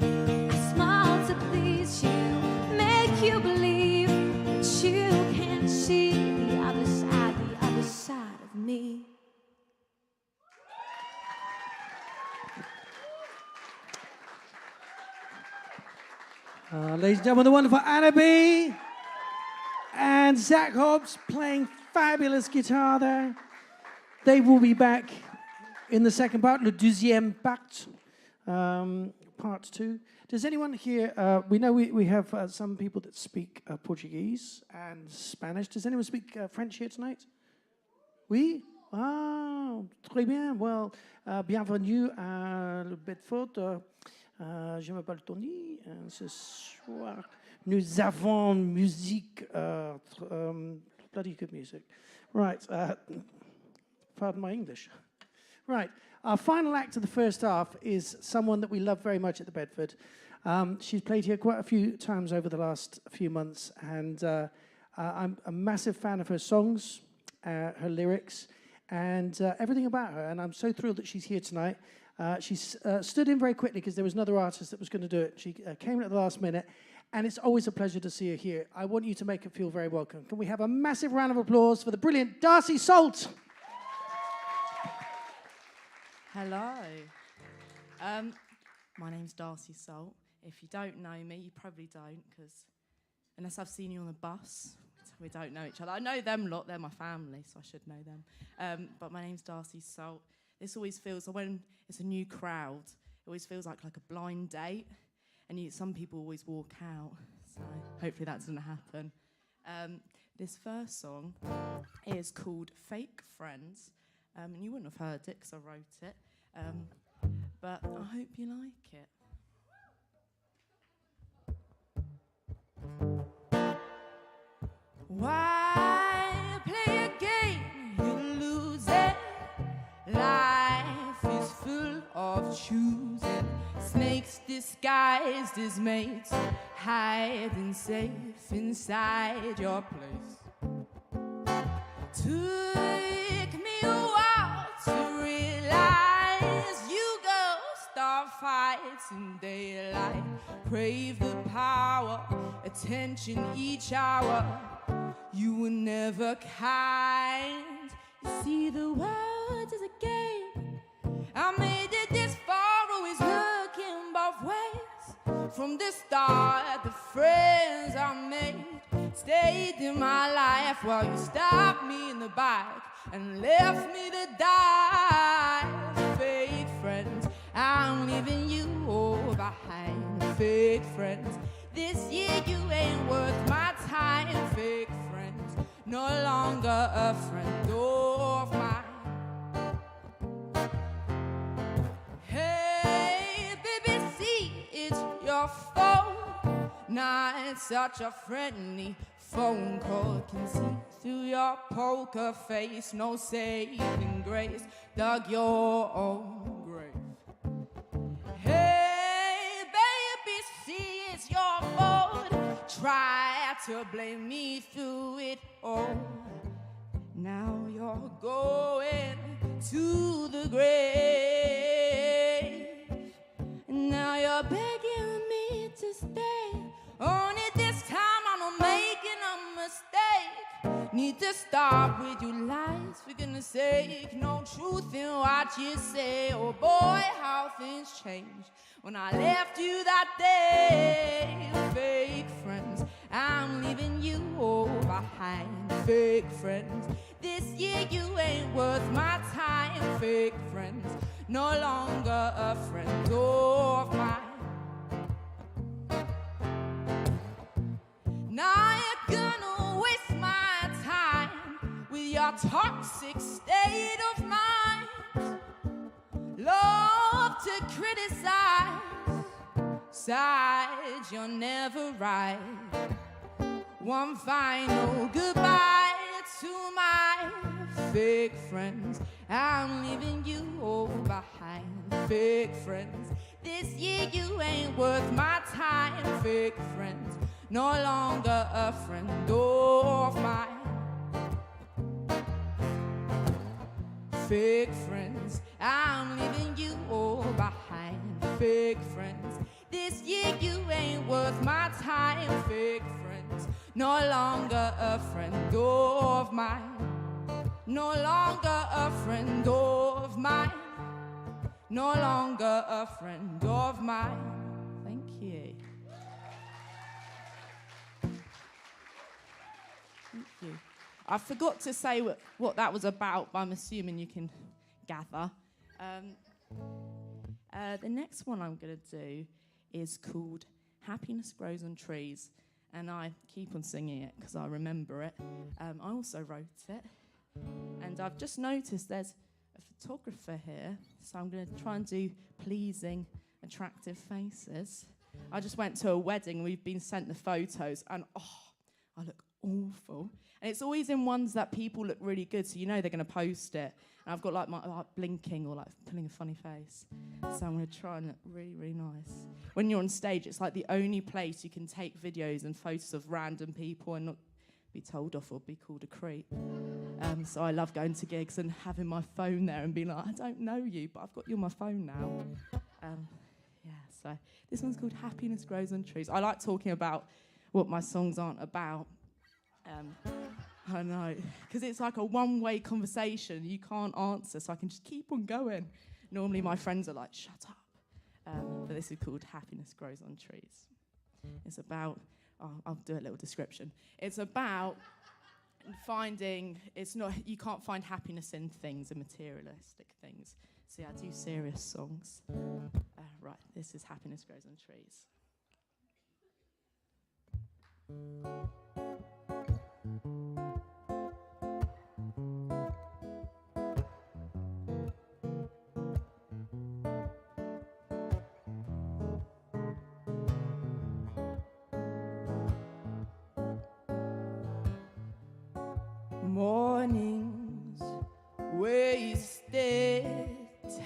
[SPEAKER 6] I smile to please you, make you believe, but you can't see the other side of me.
[SPEAKER 1] Ladies and gentlemen, the wonderful Anna B. and Zach Hobbs playing fabulous guitar there. They will be back in the second part, le deuxième part, part 2. Does anyone here, we know we have some people that speak Portuguese and Spanish. Does anyone speak French here tonight? Oui? Ah, très bien. Well, bienvenue à le Bedford. Je m'appelle Tony. Ce soir, nous avons musique, bloody good music. Right, pardon my English. Right, our final act of the first half is someone that we love very much at the Bedford. She's played here quite a few times over the last few months, and I'm a massive fan of her songs, her lyrics, and everything about her, and I'm so thrilled that she's here tonight. She's stood in very quickly because there was another artist that was going to do it. She came in at the last minute, and it's always a pleasure to see her here. I want you to make her feel very welcome. Can we have a massive round of applause for the brilliant Darcy Salt?
[SPEAKER 7] Hello. My name's Darcy Salt. If you don't know me, you probably don't, because unless I've seen you on the bus, we don't know each other. I know them lot, they're my family, so I should know them. But my name's Darcy Salt. This always feels, when it's a new crowd, it always feels like a blind date, and some people always walk out, so hopefully that doesn't happen. This first song is called Fake Friends, and you wouldn't have heard it because I wrote it, but I hope you like it. Why play a game? You lose it. Life is full of choosing. Snakes disguised as mates, hiding safe inside your place. Took me a while to realize you girls start fights in daylight. Crave the power, attention each hour. You were never kind. You see, the world is a game. I made it this far, always looking both ways. From the start, the friends I made stayed in my life while you stopped me in the back and left me to die. Fake friends, I'm leaving you all behind. Fake friends, this year you ain't worth my time. Fake friends, no longer a friend of mine. Hey, BBC, it's your fault. Not such a friendly phone call. Can see through your poker face. No saving grace, dug your own grave. Hey, BBC, it's your fault. Try to blame me through it all. Now you're going to the grave. Now you're begging me to stay. Only this time I'm not making a mistake. Need to stop with your lies, for goodness sake. No truth in what you say. Oh boy, how things change when I left you that day. Fake friends, I'm leaving you all behind. Fake friends, this year you ain't worth my time. Fake friends, no longer a friend of mine. Now you're gonna waste my time with your toxic state of mind. Love to criticize, sides you're never right. One final goodbye to my fake friends. I'm leaving you all behind. Fake friends, this year you ain't worth my time. Fake friends, no longer a friend of mine. Fake friends, I'm leaving you all behind. Fake friends, this year you ain't worth my time. Fake friends, no longer a friend of mine. No longer a friend of mine. No longer a friend of mine. Thank you. Thank you. I forgot to say what that was about, but I'm assuming you can gather. The next one I'm going to do is called Happiness Grows on Trees, and I keep on singing it because I remember it. I also wrote it, and I've just noticed there's a photographer here, so I'm going to try and do pleasing, attractive faces. I just went to a wedding, we've been sent the photos, and I look awful. And it's always in ones that people look really good, so you know they're going to post it. And I've got like my blinking or like pulling a funny face. So I'm going to try and look really, really nice. When you're on stage, it's like the only place you can take videos and photos of random people and not be told off or be called a creep. So I love going to gigs and having my phone there and being like, I don't know you, but I've got you on my phone now. So this one's called Happiness Grows on Trees. I like talking about what my songs aren't about. I know, because it's like a one-way conversation. You can't answer, so I can just keep on going. Normally my friends are like, shut up. But this is called Happiness Grows on Trees. It's about, I'll do a little description. It's about finding, you can't find happiness in things, in materialistic things. See, I do serious songs. Right, this is Happiness Grows on Trees. Mornings wasted,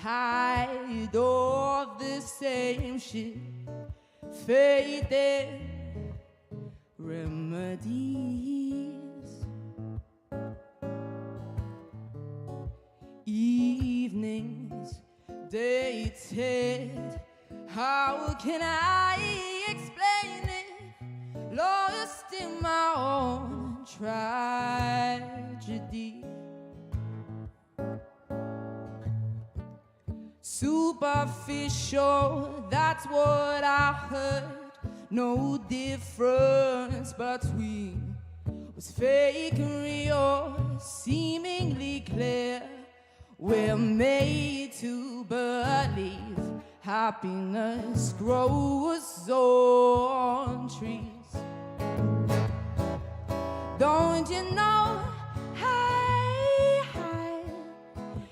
[SPEAKER 7] tired of the same shit, faded remedies. Evenings dated, how can I explain it? Lost in my own tragedy. Superficial, that's what I heard. No difference between what's fake and real, seemingly clear. We're made to believe happiness grows on trees. Don't you know? Hey,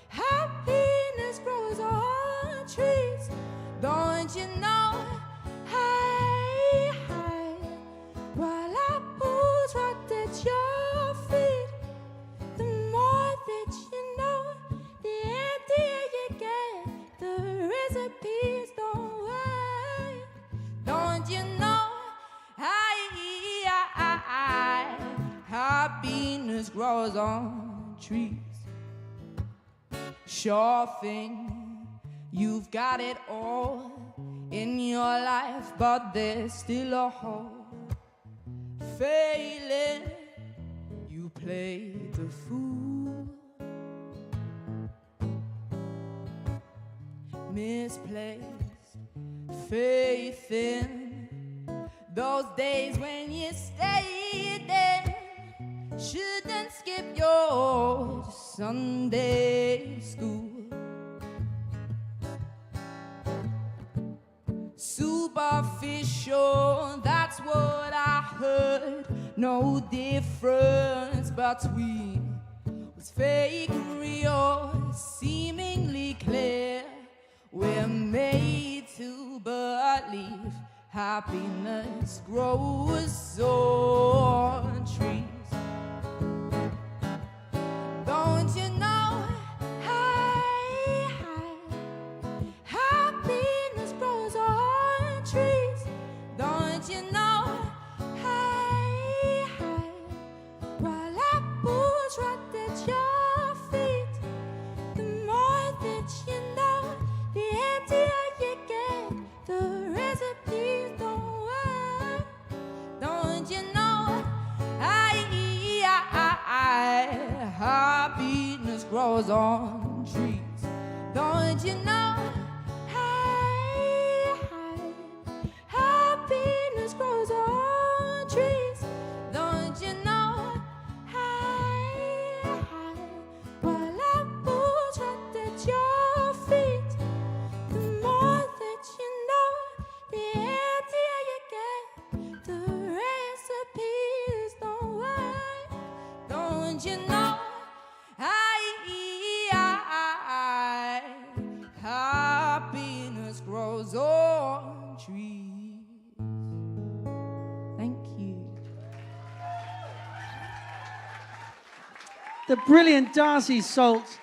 [SPEAKER 7] happiness grows on trees. Don't you know? Hey, while apples right at your feet. The more that you know, the emptier you get. The recipes don't wait. Don't you know? Happiness grows on trees. Sure thing, you've got it all in your life, but there's still a hole. Failing, you played the fool. Misplaced faith in those days when you stayed there. Shouldn't skip your Sunday school. Superficial, that's what I heard. No difference between what's fake and real, seemingly clear. We're made to believe happiness grows on trees. Don't you know? Hey, happiness grows on trees. Don't you know? Hey, while apples right at your feet. The more that you know, the emptier you get. The recipes don't work. Don't you know? Happiness grows on trees. Don't you know? Hey, happiness grows on trees. Don't you know? Hey, while apples right at your feet. The more that you know, the emptier you get. The recipes don't work. Don't you know? Happiness grows on trees. Thank you.
[SPEAKER 1] The brilliant Darcy Salt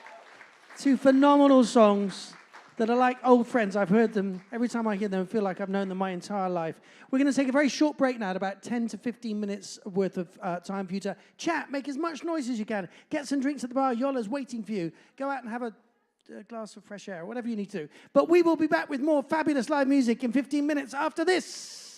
[SPEAKER 1] Two phenomenal songs that are like old friends. I've heard them. Every time I hear them, I feel like I've known them my entire life. We're going to take a very short break now, at about 10 to 15 minutes worth of time for you to chat, make as much noise as you can, get some drinks at the bar. Yola's waiting for you. Go out and have a glass of fresh air, whatever you need to do. But we will be back with more fabulous live music in 15 minutes after this.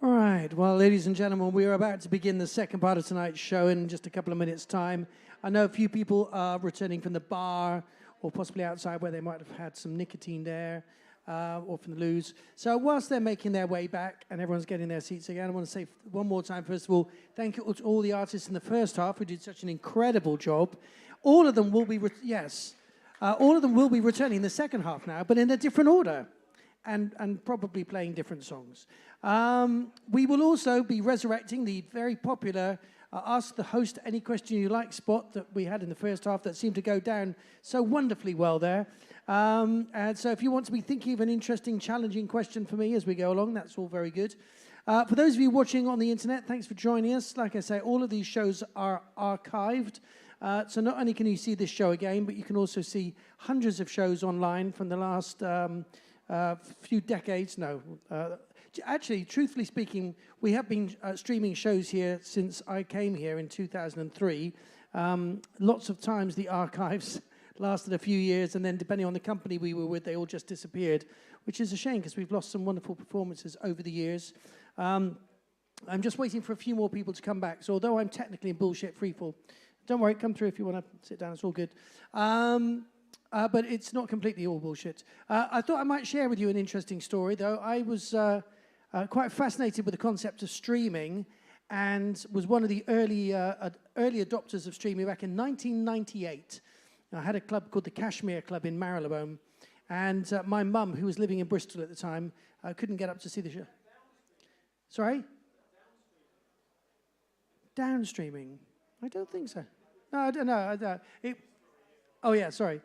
[SPEAKER 1] All right, well, ladies and gentlemen, we are about to begin the second part of tonight's show in just a couple of minutes' time. I know a few people are returning from the bar or possibly outside where they might have had some nicotine there or from the loos. So whilst they're making their way back and everyone's getting their seats again, I want to say one more time, first of all, thank you to all the artists in the first half who did such an incredible job. All of them will be, all of them will be returning in the second half now, but in a different order and probably playing different songs. We will also be resurrecting the very popular Ask the Host Any Question You Like spot that we had in the first half that seemed to go down so wonderfully well there. And so if you want to be thinking of an interesting, challenging question for me as we go along, that's all very good. For those of you watching on the internet, thanks for joining us. Like I say, all of these shows are archived. So not only can you see this show again, but you can also see hundreds of shows online from the last few decades. Actually, truthfully speaking, we have been streaming shows here since I came here in 2003. Lots of times the archives lasted a few years, and then depending on the company we were with, they all just disappeared, which is a shame because we've lost some wonderful performances over the years. I'm just waiting for a few more people to come back. So although I'm technically in bullshit freefall, don't worry, come through if you want to sit down, it's all good. But it's not completely all bullshit. I thought I might share with you an interesting story, though. I was quite fascinated with the concept of streaming and was one of the early adopters of streaming back in 1998. I had a club called the Cashmere Club in Marylebone, and my mum, who was living in Bristol at the time, couldn't get up to see the show. Sorry? Downstreaming? I don't think so. No, I don't know. Oh, yeah, sorry.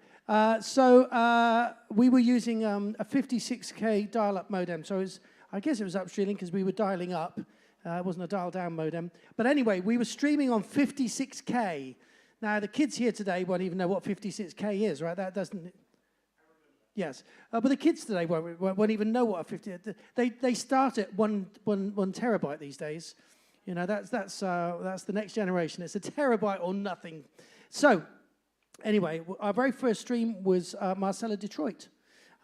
[SPEAKER 1] So we were using a 56K dial-up modem. So I guess it was upstreaming because we were dialing up. It wasn't a dial-down modem. But anyway, we were streaming on 56K. Now, the kids here today won't even know what 56K is, right? That doesn't... Yes. But the kids today won't even know what a 50... They start at one terabyte these days. You know, that's the next generation. It's a terabyte or nothing. So... Anyway, our very first stream was Marcella Detroit.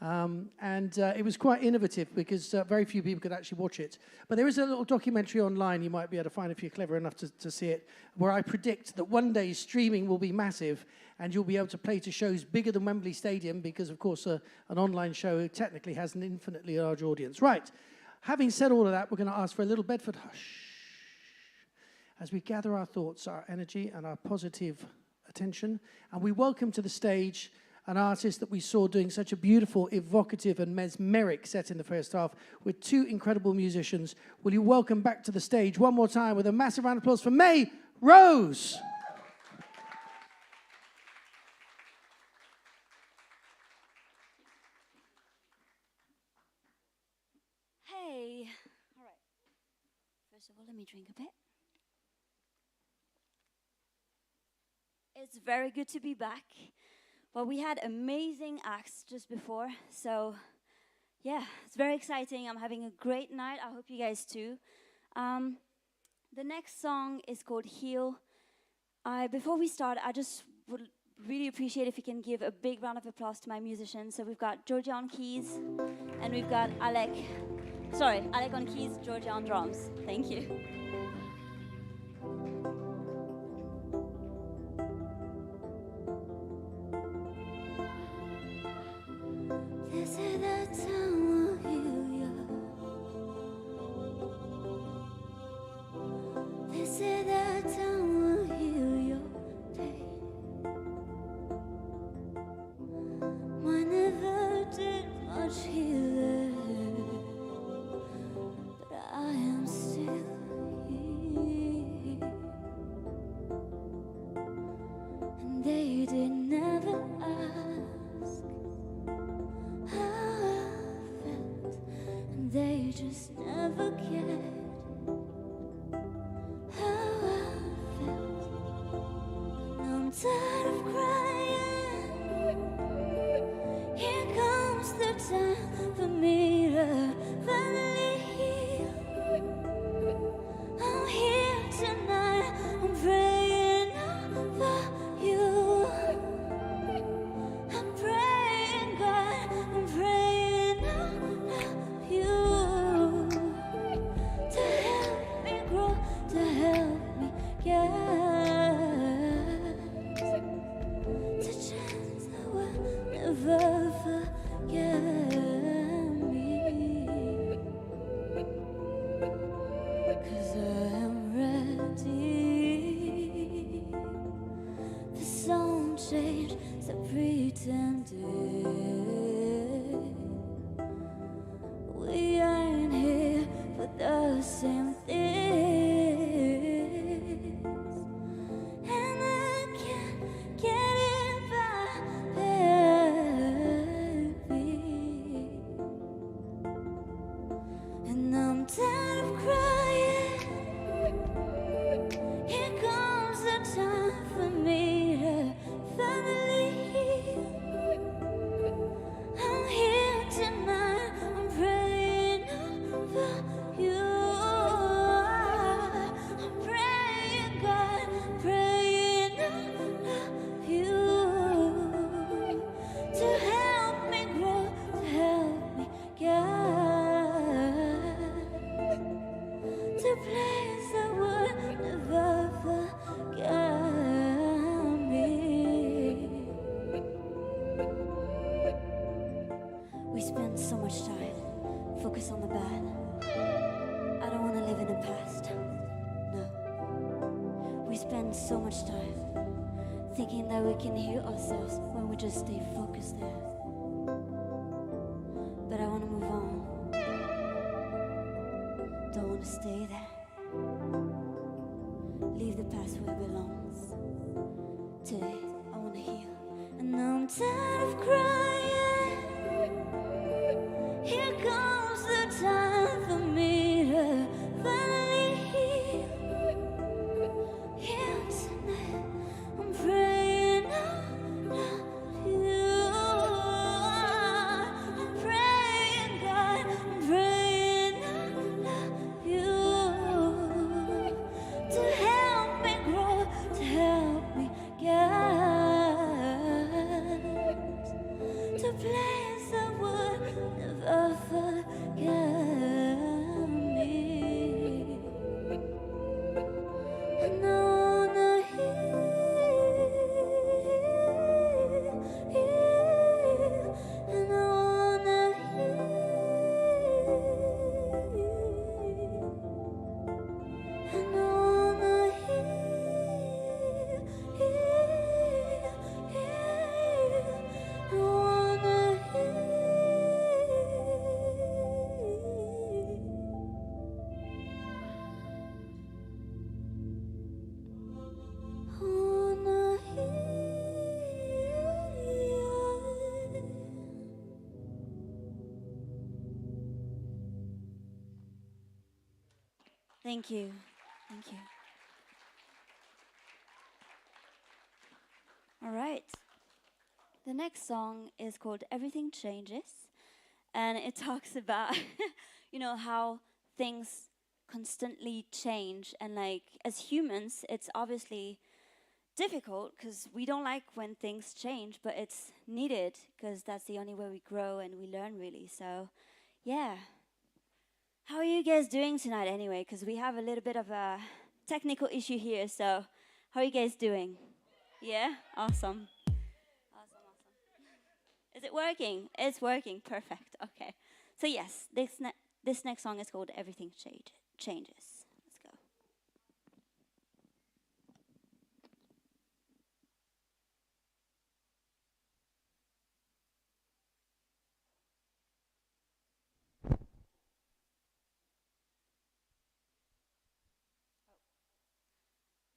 [SPEAKER 1] And it was quite innovative because very few people could actually watch it. But there is a little documentary online you might be able to find if you're clever enough to see it, where I predict that one day streaming will be massive and you'll be able to play to shows bigger than Wembley Stadium because, of course, an online show technically has an infinitely large audience. Right. Having said all of that, we're going to ask for a little Bedford hush as we gather our thoughts, our energy, and our positive attention, and we welcome to the stage an artist that we saw doing such a beautiful, evocative, and mesmeric set in the first half with two incredible musicians. Will you welcome back to the stage one more time with a massive round of applause for May Rose?
[SPEAKER 2] Hey. All right. First of all, let me drink a bit. It's very good to be back. Well, we had amazing acts just before, so yeah, it's very exciting. I'm having a great night. I hope you guys too. The next song is called Heal. Before we start, I just would really appreciate if you can give a big round of applause to my musicians. So we've got Georgia on keys, and we've got Alec on keys, Georgia on drums. Thank you.
[SPEAKER 3] This is the time will heal you. This is the time will heal your pain. Mine never did much healing, but I am still here. And they did never ask how I felt, and they just never cared how I felt. Now I'm tired of crying. Here comes the time for me to finally heal. I'm here tonight. I'm praying for you. I'm praying, God, I'm praying for you. change, stop pretending. We aren't here for the same things, and I can't get it back, baby. And I'm tired of crying. Here comes the time for me to finally heal. I'm here tonight, I'm praying over you. I'm praying, God, praying over you to help me grow, to help me guide, to place that would never forget me. We spend so much time focused on the bad. I don't want to live in the past. No. We spend so much time thinking that we can heal ourselves when we just stay focused there. But I want to move on. Don't want to stay there. Leave the past where it belongs. Today, I want to heal. And I'm tired of crying. Here comes the time for me to finally heal. Here tonight, I'm praying over you. I'm praying, God, I'm praying over you to help me grow, to help me guide, to place that would never forget me. And I wanna heal, and I wanna heal, and I wanna heal, I wanna heal. Thank you. Thank you. All right. The next song is called Everything Changes. And it talks about, how things constantly change. And like, as humans, it's obviously difficult because we don't like when things change, but it's needed because that's the only way we grow and we learn, really. So, yeah. How are you guys doing tonight anyway? Because we have a little bit of a technical issue here. So, how are you guys doing? Yeah? Awesome. Awesome. Is it working? It's working. Perfect. Okay. So, yes, this next song is called Everything Changes. Let's go.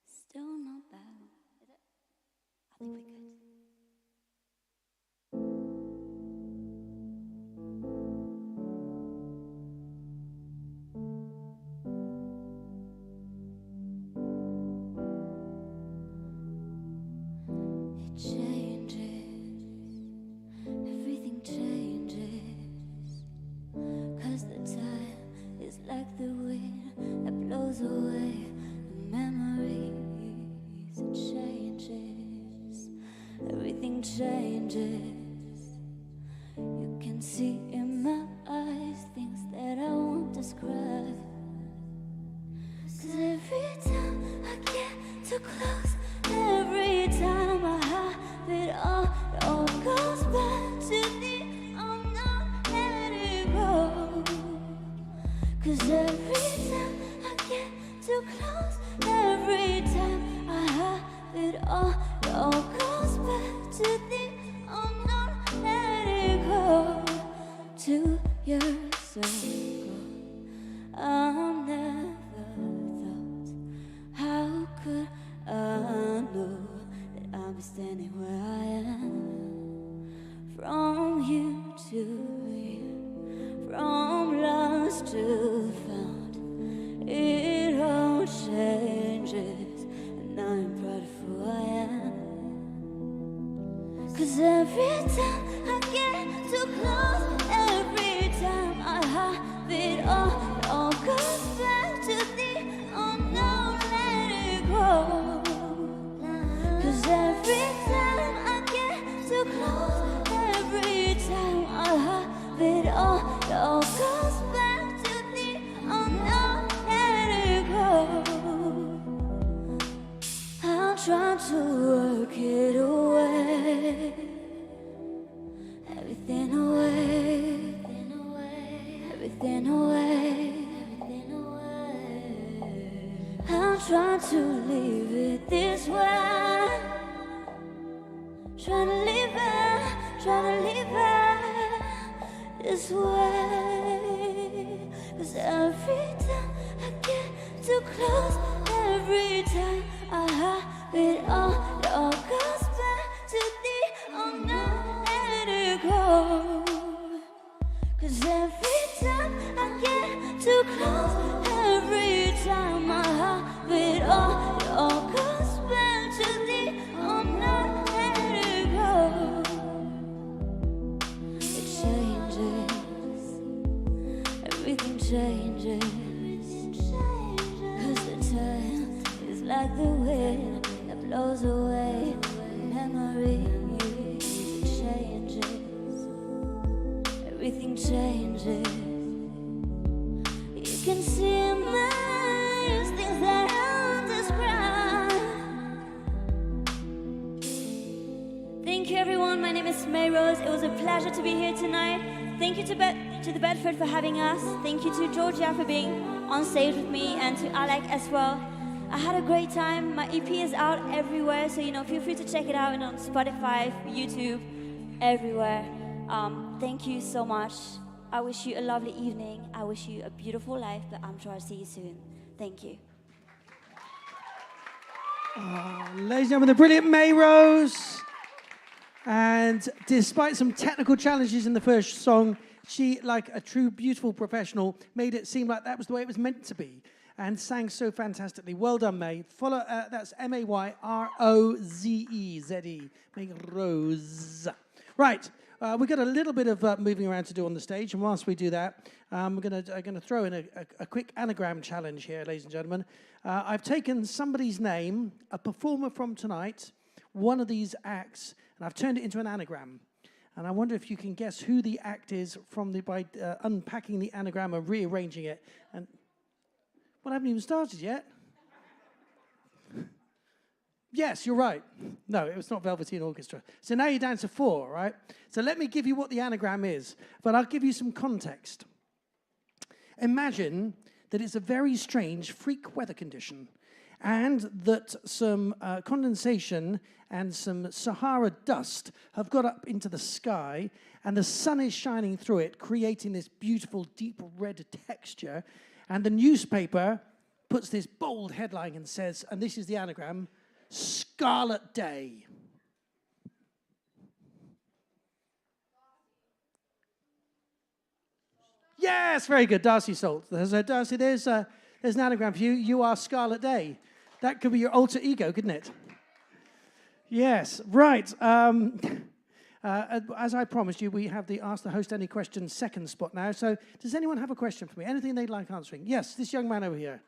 [SPEAKER 3] Still not bad. Is it? I think we're good. It changes. Everything changes. 'Cause the time is like the wind that blows away the memories. It changes, everything changes. You can see in my eyes things that I won't describe. 'Cause every time I get too close, every time I have it all goes back to the I'm not letting go. 'Cause every time I get too close, every time I have it all goes back still found. It all changes, and I'm proud of who I am. 'Cause every time I get too close, every time I have it all goes back to the unknown, let it go. 'Cause every time I get too close, every time I have it all goes back to the unknown, let it go. I'm trying to work it away, everything away, everything away. I'm trying to leave it this way, trying to leave it this way. 'Cause every time I get too close, every time I have it all goes back to the unknown, let it go. 'Cause every time I get too close, every time I have it all goes back to the unknown, let it go. It changes, everything changes. 'Cause the time is like the wind that blows away memory. It changes, everything changes. You can see in my eyes things that I'll describe. Thank you, everyone. My name is ROZE. It was a pleasure to be here tonight. Thank you to the Bedford for having us. Thank you to Georgia for being on stage with me, and to Alec as well. I had a great time. My EP is out everywhere, so feel free to check it out, and on Spotify, YouTube, everywhere. Thank you so much. I wish you a lovely evening. I wish you a beautiful life, but I'm sure I'll see you soon. Thank you.
[SPEAKER 1] Ladies and gentlemen, the brilliant ROZE. And despite some technical challenges in the first song, she, like a true beautiful professional, made it seem like that was the way it was meant to be, and sang so fantastically. Well done, May. Follow, that's MAYROZE, ROZE. Right, we've got a little bit of moving around to do on the stage, and whilst we do that, we're going to throw in a quick anagram challenge here, ladies and gentlemen. I've taken somebody's name, a performer from tonight, one of these acts, and I've turned it into an anagram. And I wonder if you can guess who the act is by unpacking the anagram and rearranging it. And well, I haven't even started yet. Yes, you're right. No, it was not Velveteen Orchestra. So now you're down to 4, right? So let me give you what the anagram is, but I'll give you some context. Imagine that it's a very strange freak weather condition, and that some condensation and some Sahara dust have got up into the sky, and the sun is shining through it, creating this beautiful deep red texture, and the newspaper puts this bold headline and says, and this is the anagram, Scarlet Day. Yes, very good, Darcy Salt. So Darcy, there's an anagram for you. You are Scarlet Day. That could be your alter ego, couldn't it? Yes, right. As I promised you, we have the Ask the Host Any Questions second spot now. So does anyone have a question for me? Anything they'd like answering? Yes, this young man over here.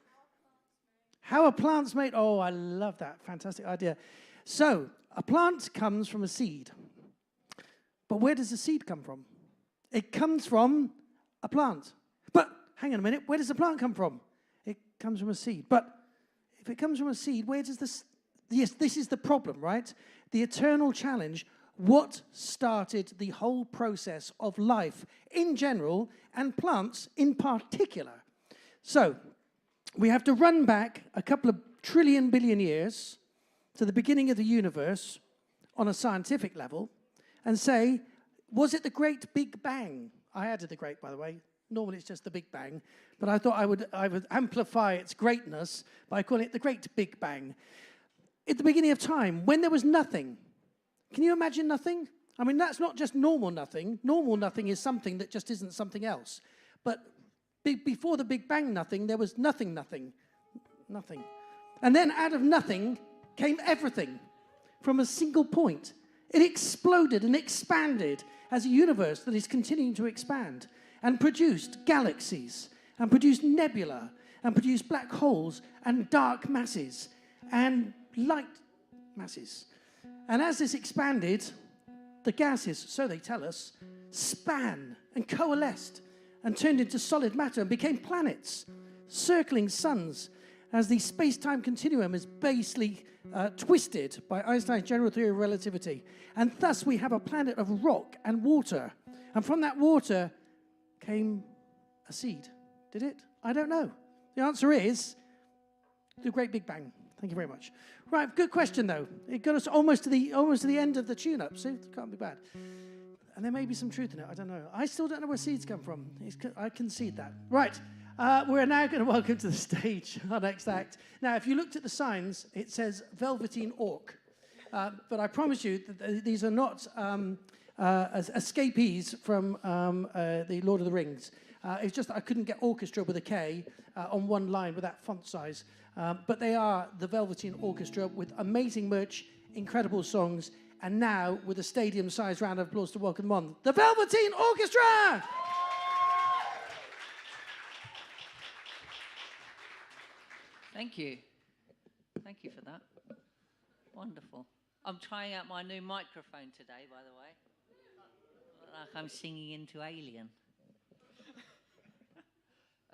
[SPEAKER 1] How are plants made? Oh, I love that. Fantastic idea. So a plant comes from a seed. But where does the seed come from? It comes from a plant. But hang on a minute. Where does the plant come from? It comes from a seed. But if it comes from a seed, where does this... Yes, this is the problem, right? The eternal challenge. What started the whole process of life in general and plants in particular? So we have to run back a couple of billion years to the beginning of the universe on a scientific level and say, was it the Great Big Bang? I added the great, by the way. Normally it's just the Big Bang, but I thought I would amplify its greatness by calling it the Great Big Bang. At the beginning of time, when there was nothing. Can you imagine nothing? I mean, that's not just normal nothing. Normal nothing is something that just isn't something else. But before the Big Bang nothing, there was nothing. And then out of nothing came everything from a single point. It exploded and expanded as a universe that is continuing to expand and produced galaxies and produced nebula and produced black holes and dark masses and light masses. And as this expanded, the gases, so they tell us, span and coalesced and turned into solid matter and became planets, circling suns as the space-time continuum is basically twisted by Einstein's general theory of relativity. And thus we have a planet of rock and water. And from that water came a seed. Did it? I don't know. The answer is the Great Big Bang. Thank you very much. Right, good question though. It got us almost to the end of the tune-up, so it can't be bad. And there may be some truth in it, I don't know. I still don't know where seeds come from. I concede that. Right, we're now going to welcome to the stage our next act. Now, if you looked at the signs, it says Velveteen Orc. But I promise you that these are not escapees from the Lord of the Rings. It's just that I couldn't get orchestra with a K on one line with that font size. But they are the Velveteen Orchestra with amazing merch, incredible songs, and now with a stadium-sized round of applause to welcome them on. The Velveteen Orchestra!
[SPEAKER 5] Thank you. Thank you for that. Wonderful. I'm trying out my new microphone today, by the way. Like I'm singing into Alien.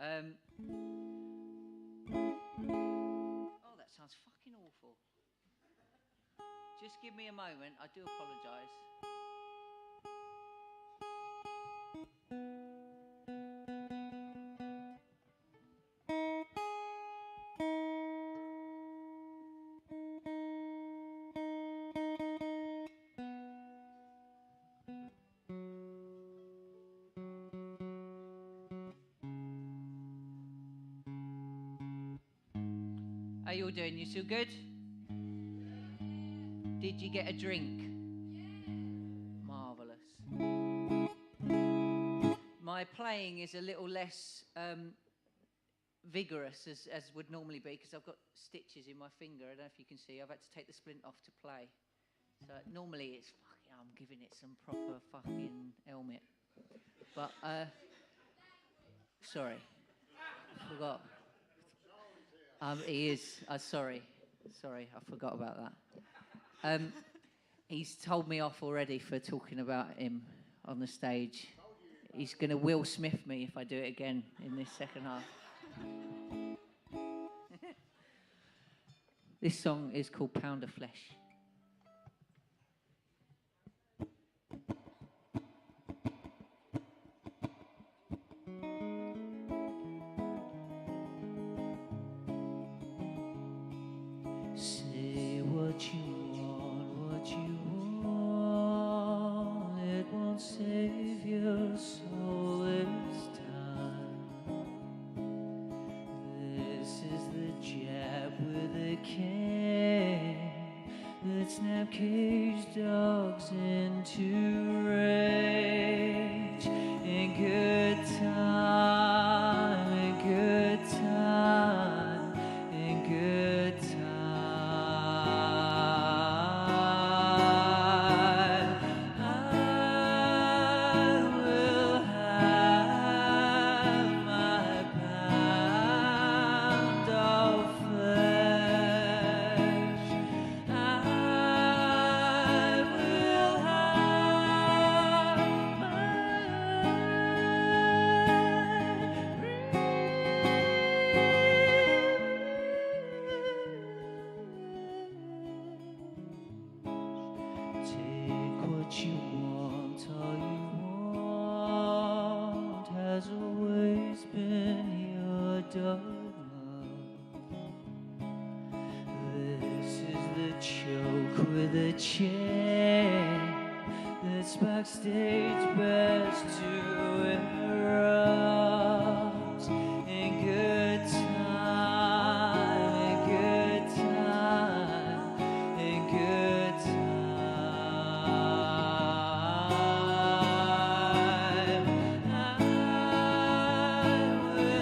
[SPEAKER 5] Oh, that sounds fucking awful. Just give me a moment. I do apologise. How you all doing? You still good? Did you get a drink? Marvellous. My playing is a little less vigorous as would normally be because I've got stitches in my finger. I don't know if you can see. I've had to take the splint off to play. So normally it's fucking, I'm giving it some proper fucking helmet. But, sorry. I forgot. He is. Sorry, I forgot about that. He's told me off already for talking about him on the stage. He's going to Will Smith me if I do it again in this second half. This song is called Pound of Flesh.
[SPEAKER 8] Save your soul this time. This is the jab with a can that snap caged dogs into rage. And good time, and good time, and good time. With a chair that's backstage best to erupt in good time, in good time, in good time. I will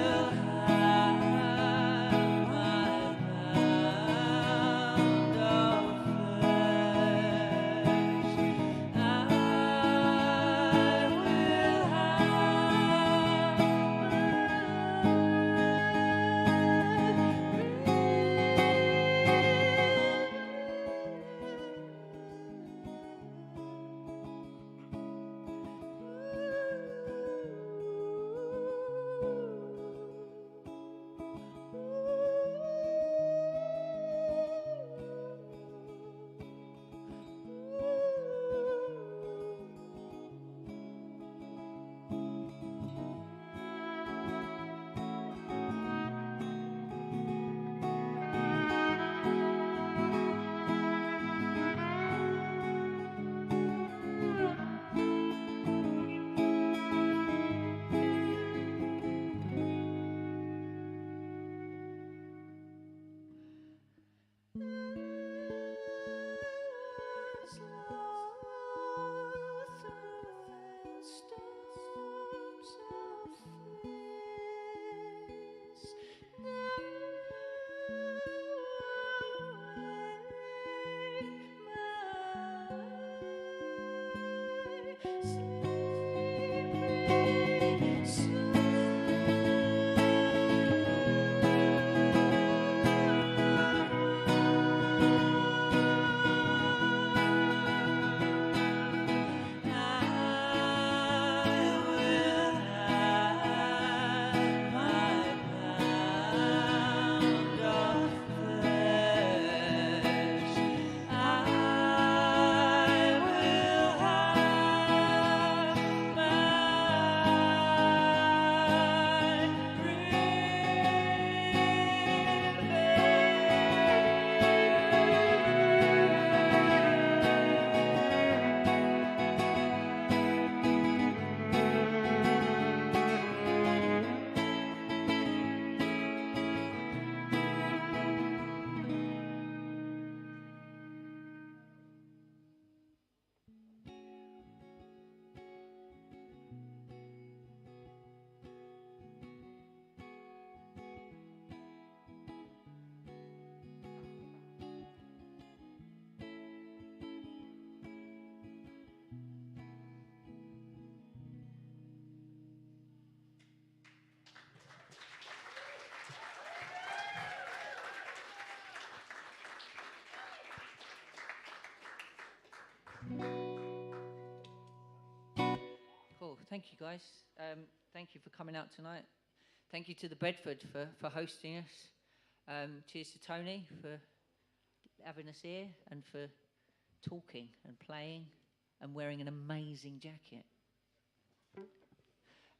[SPEAKER 5] Cool. Thank you, guys. Thank you for coming out tonight. Thank you to the Bedford for hosting us. Cheers to Tony for having us here and for talking and playing and wearing an amazing jacket.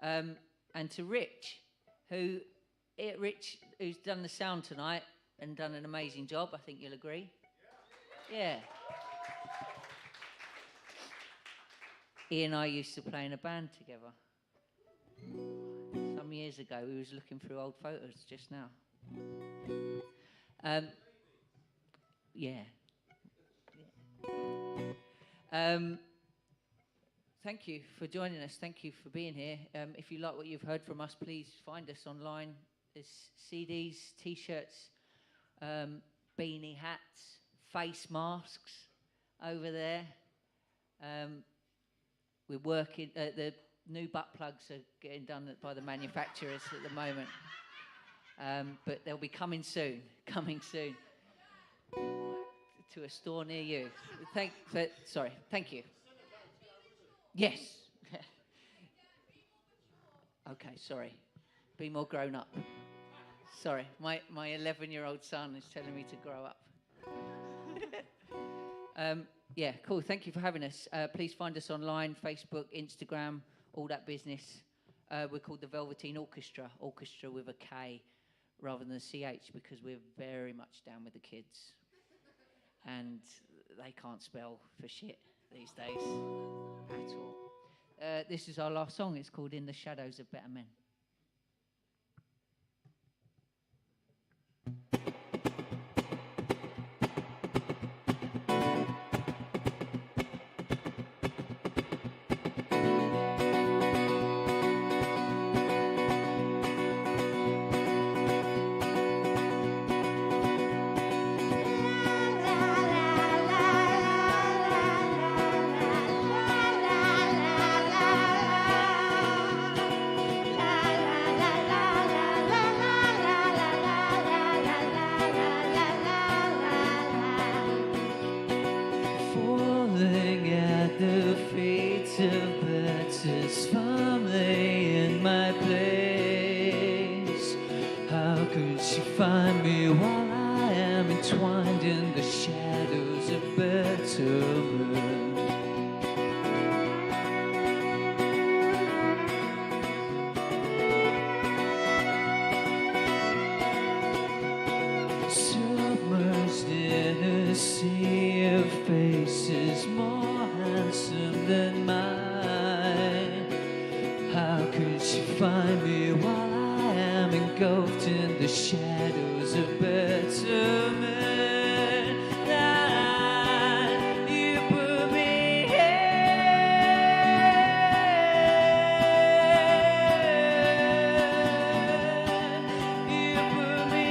[SPEAKER 5] And to Rich, who's done the sound tonight and done an amazing job. I think you'll agree. Yeah. He and I used to play in a band together. Some years ago, we was looking through old photos just now. Yeah. Thank you for joining us. Thank you for being here. If you like what you've heard from us, please find us online. There's CDs, T-shirts, beanie hats, face masks over there. We're working, the new butt plugs are getting done by the manufacturers at the moment. But they'll be coming soon to a store near you. Thank you. Yes. Okay, sorry. Be more grown up. Sorry, my 11-year-old son is telling me to grow up. Yeah, cool. Thank you for having us. Please find us online, Facebook, Instagram, all that business. We're called the Velveteen Orkestra, orchestra with a K rather than a CH, because we're very much down with the kids. And they can't spell for shit these days at all. This is our last song. It's called In the Shadows of Better Men.
[SPEAKER 8] Find me while I am entwined in the shadows of betterment. Submerged in a sea of faces more handsome than mine. How could she find me while I am engulfed in the shadows of betterment? You put me you put me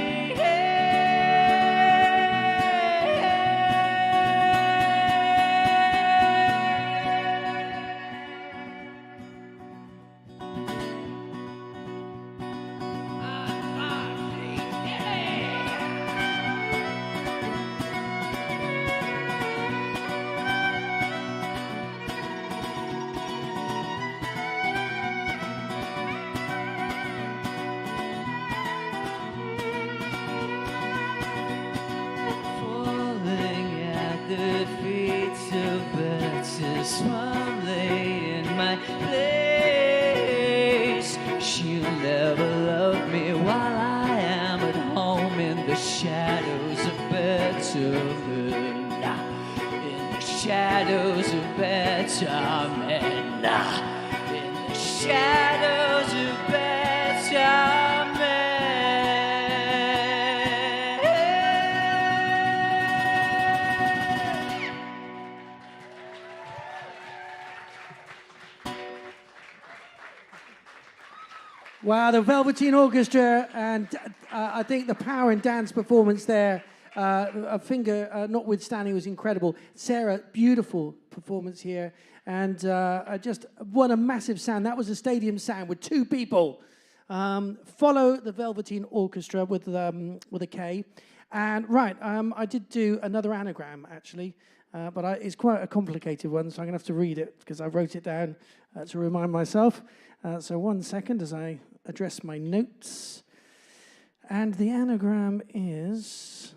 [SPEAKER 8] firmly in my place. She'll never love me while I am at home in the shadows of Bedford. In the shadows of Bedford. In the shadows of Bedford.
[SPEAKER 1] Wow, the Velveteen Orchestra, and I think the power and dance performance there, a finger notwithstanding, was incredible. Sarah, beautiful performance here, and just what a massive sound. That was a stadium sound with 2 people. Follow the Velveteen Orchestra with a K. And right, I did do another anagram, actually, but it's quite a complicated one, so I'm going to have to read it, because I wrote it down to remind myself. So 1 second as I address my notes. And the anagram is...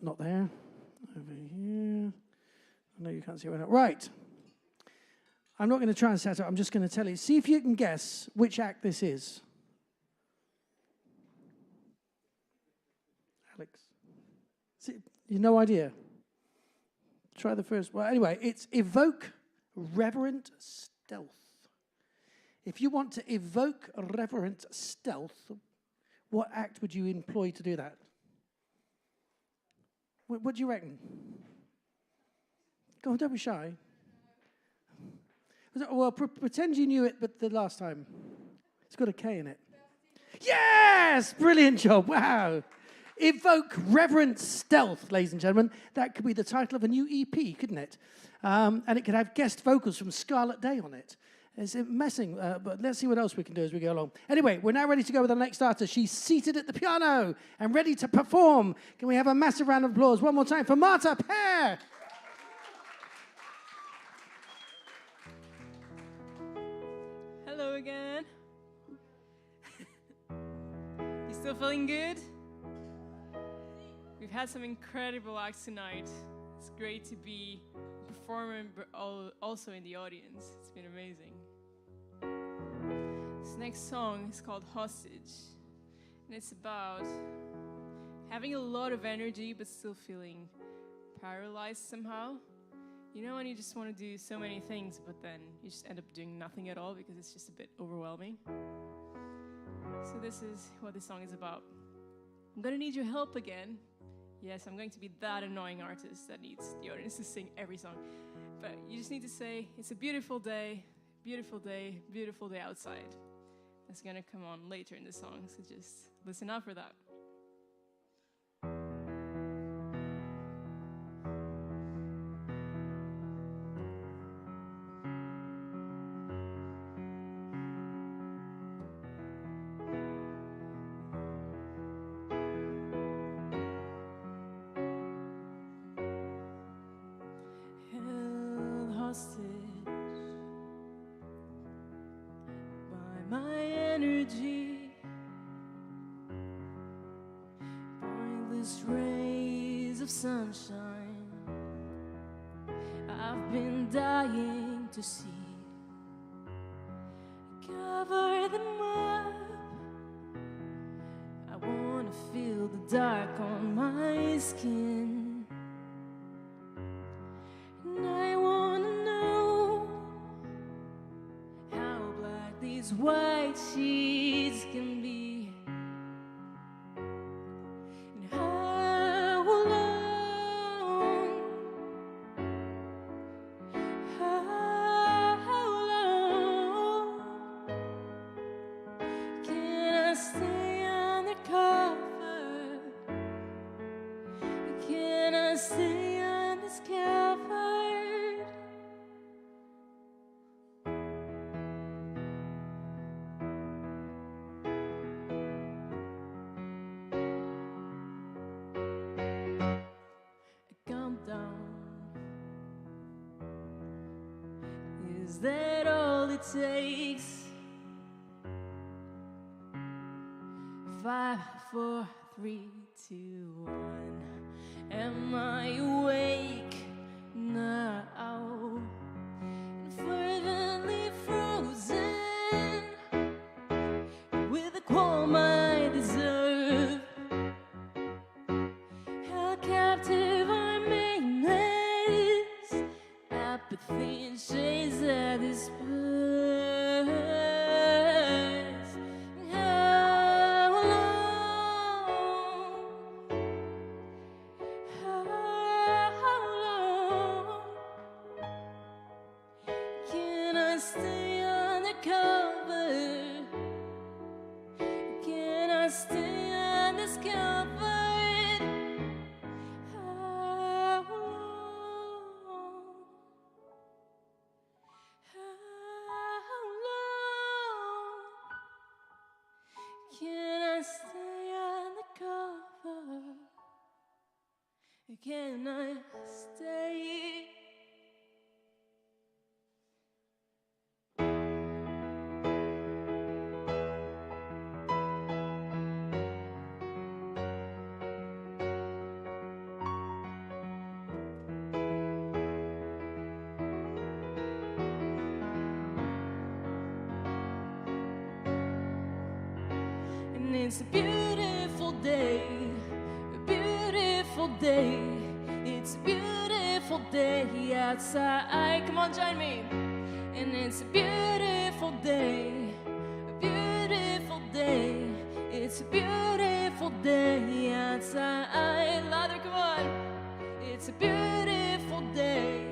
[SPEAKER 1] not there. Over here. I know you can't see it right now. Right. I'm not going to try and set it up. I'm just going to tell you. See if you can guess which act this is. Alex? See, you no idea? Try the first. Well, anyway, it's evoke reverent stealth. If you want to evoke reverent stealth, what act would you employ to do that? What do you reckon? Go on, don't be shy. Well, pretend you knew it, but the last time. It's got a K in it. Yes! Brilliant job. Wow. Evoke reverent stealth, ladies and gentlemen. That could be the title of a new EP, couldn't it? And it could have guest vocals from Scarlet Day on it. It's messing, but let's see what else we can do as we go along. Anyway, we're now ready to go with the next artist. She's seated at the piano and ready to perform. Can we have a massive round of applause one more time for MARTA Pear?
[SPEAKER 4] Hello again. You still feeling good? We've had some incredible acts tonight. It's great to be a performer, but also in the audience. It's been amazing. This next song is called Hostage, and it's about having a lot of energy but still feeling paralyzed somehow. You know when you just want to do so many things, but then you just end up doing nothing at all because it's just a bit overwhelming. So this is what this song is about. I'm gonna need your help again. Yes, I'm going to be that annoying artist that needs the audience to sing every song. But you just need to say, it's a beautiful day, beautiful day, beautiful day outside. That's gonna come on later in the song, so just listen out for that. Hostage by my energy, pointless rays of sunshine I've been dying to see. Cover them up, I wanna feel the dark on my skin. White sheets can be, and how long can I stay undercover? Can I stay undiscovered? Is that all it takes? 5, 4, 3, 2, 1. Am I awake now? thin shades at this place. How long? How long can I stay undercover? Can I stay undiscovered? How long? How long can I stay undercover? Can I stay? And it's a beautiful day, a beautiful day. It's a beautiful day outside. Come on, join me. And it's a beautiful day, a beautiful day. It's a beautiful day outside. Louder, come on. It's a beautiful day,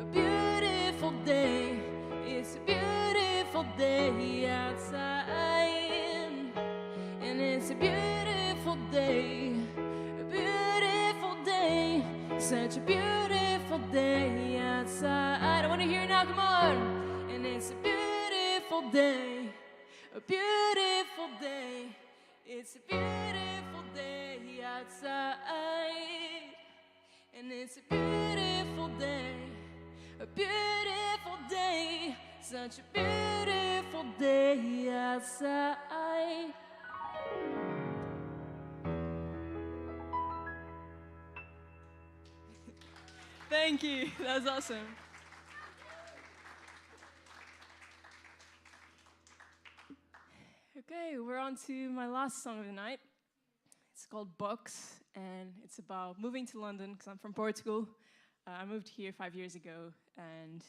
[SPEAKER 4] a beautiful day. It's a beautiful day outside. And it's a beautiful day, a beautiful day. Such a beautiful day outside. I want to hear it now, come on. And it's a beautiful day, a beautiful day. It's a beautiful day outside. And it's a beautiful day, a beautiful day. Such a beautiful day outside. Thank you. That was awesome. Okay, we're on to my last song of the night. It's called Books, and it's about moving to London because I'm from Portugal. I moved here 5 years ago, and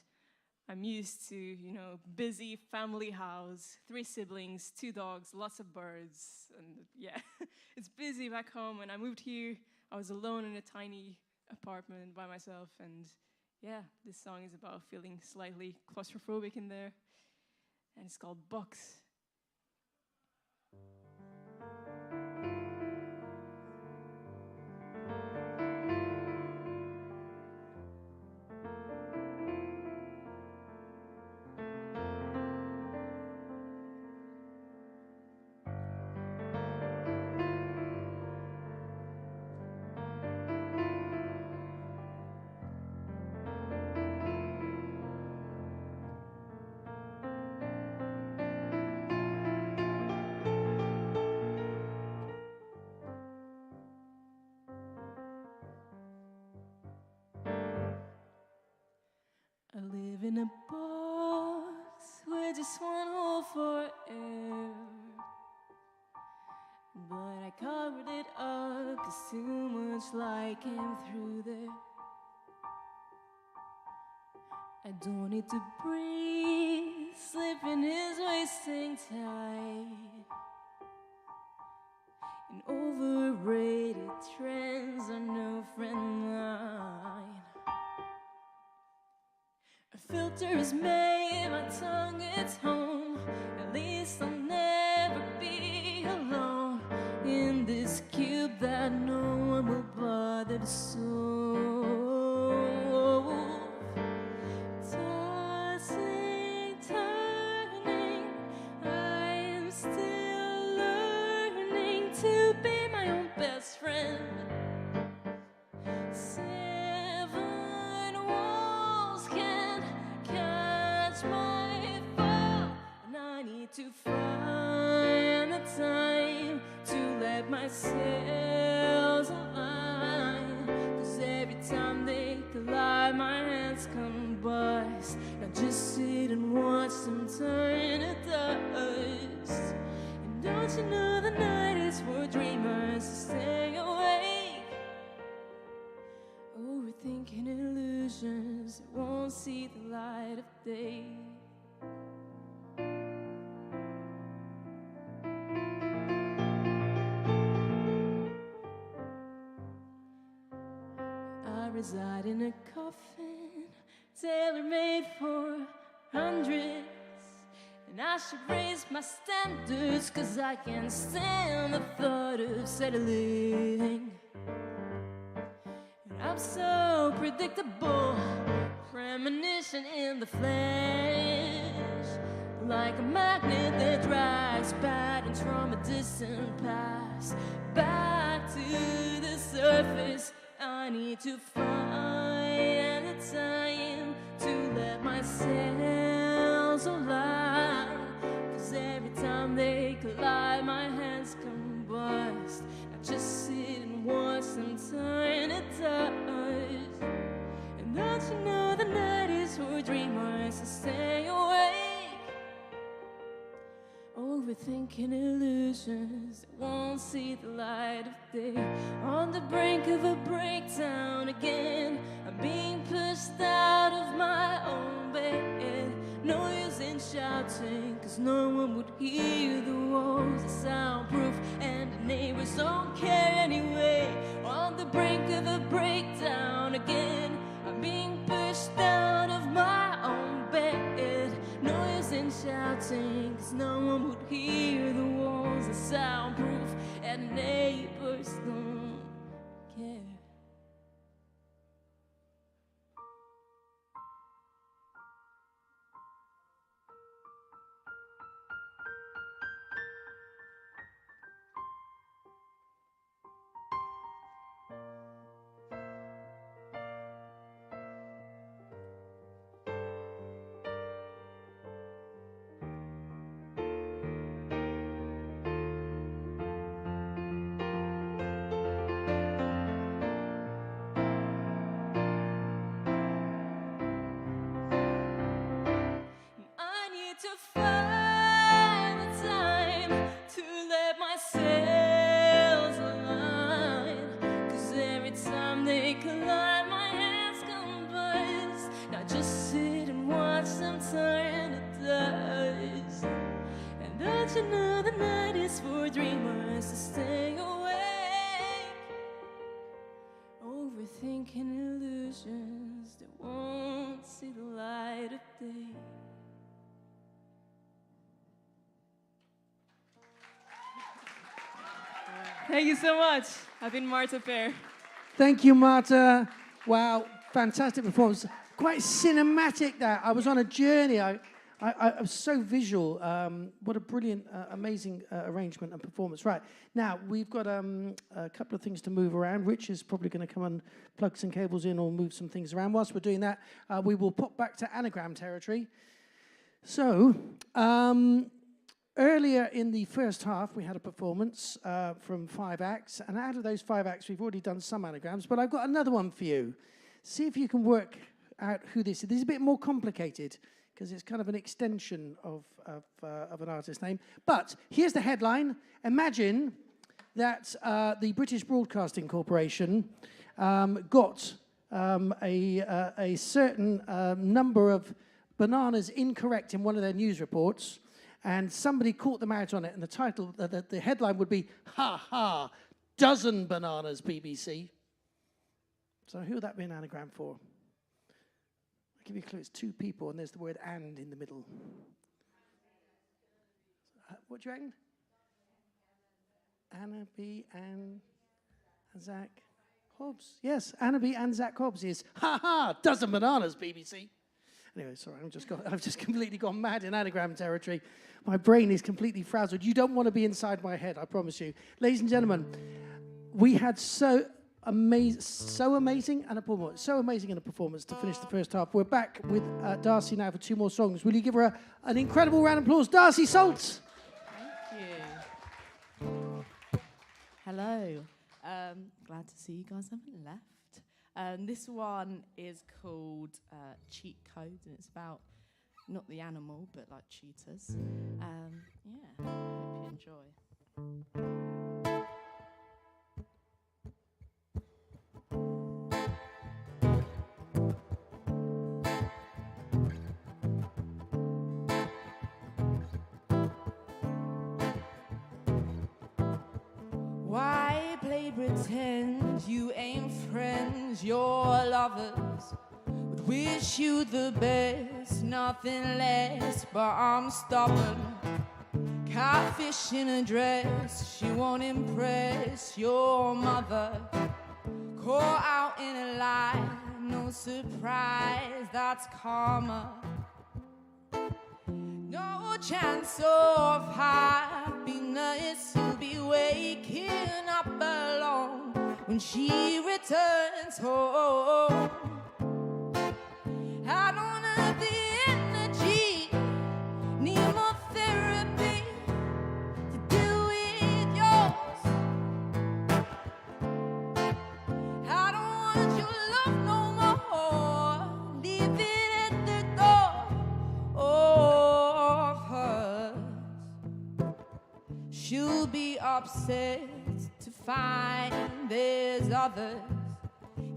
[SPEAKER 4] I'm used to, you know, busy family house, 3 siblings, 2 dogs, lots of birds, and yeah, it's busy back home. When I moved here, I was alone in a tiny apartment by myself, and yeah, this song is about feeling slightly claustrophobic in there, and it's called Books. I live in a box with just one hole for air, but I covered it up 'cause too much light came through there. I don't need to breathe, sleeping is wasting time, and overrated trends are no friend mine. A filter is made, my tongue it's home. At least I'll never be alone in this cube that no one will bother to solve. Tossing, turning, I'm still learning to be my own best friend. To find the time to let myself align, 'cause every time they collide my hands combust. Now just sit and watch them turn to dust. And don't you know the night is for dreamers to stay awake, overthinking illusions that won't won't see the light of day. I reside in a coffin, tailor-made for hundreds. And I should raise my standards, 'cause I can't stand the thought of settling. And I'm so predictable, premonition in the flesh, like a magnet that drives patterns from a distant past back to the surface. I need to find the time to let myself alive, 'cause every time they collide, my hands combust. I just sit and watch them turn to dust. And don't you know the night is for dreamers to stay awake, overthinking illusions that won't see the light of day. On the brink of a breakdown again, I'm being pushed out of my own bed. No use in shouting, 'cause no one would hear. The walls are soundproof and the neighbors don't care anyway. On the brink of a breakdown again, I'm being pushed out of my own bed. No use in shouting, 'cause no one would hear. The walls are soundproof and the neighbors don't care. I need to find the time to let myself align, 'cause every time they collide, my hands combust. Now just sit and watch them turn to dust. And don't you know the night is for dreamers to stay awake, overthinking illusions that won't see the light of day. Thank you so much. I've been Marta Fair.
[SPEAKER 1] Thank you, Marta. Wow, fantastic performance. Quite cinematic that. I was on a journey. I was so visual. What a brilliant, amazing arrangement and performance. Right, now we've got a couple of things to move around. Rich is probably going to come and plug some cables in or move some things around. Whilst we're doing that, we will pop back to anagram territory. So, earlier in the first half, we had a performance from 5 acts, and out of those 5 acts, we've already done some anagrams, but I've got another one for you. See if you can work out who this is. This is a bit more complicated, because it's kind of an extension of an artist name. But here's the headline. Imagine that the British Broadcasting Corporation got a certain number of bananas incorrect in one of their news reports, and somebody caught them out on it, and the title, the headline would be, "Ha ha, dozen bananas, BBC." So who would that be an anagram for? I'll give you a clue, it's 2 people, and there's the word "and" in the middle. What do you reckon? Anna B. and Zach Hobbs. Yes, Anna B. and Zach Hobbs is, "Ha ha, dozen bananas, BBC." Anyway, sorry, I've just completely gone mad in anagram territory. My brain is completely frazzled. You don't want to be inside my head, I promise you. Ladies and gentlemen, we had so amazing a performance to finish the first half. We're back with Darcy now for 2 more songs. Will you give her an incredible round of applause? Darcy Saltz.
[SPEAKER 9] Thank you. Hello. Glad to see you guys haven't left. This one is called Cheat Code, and it's about not the animal, but like cheetahs. Yeah, hope you enjoy.
[SPEAKER 7] Why pretend you ain't friends, you're lovers? Would wish you the best, nothing less, but I'm stubborn. Catfish in a dress, she won't impress your mother. Caught out in a lie, no surprise, that's karma. No chance of happiness, you'll be waking up alone when she returns home. I don't have the energy, need more therapy to deal with yours. I don't want your love no more, leave it at the door of hers. She'll be upset to find there's others.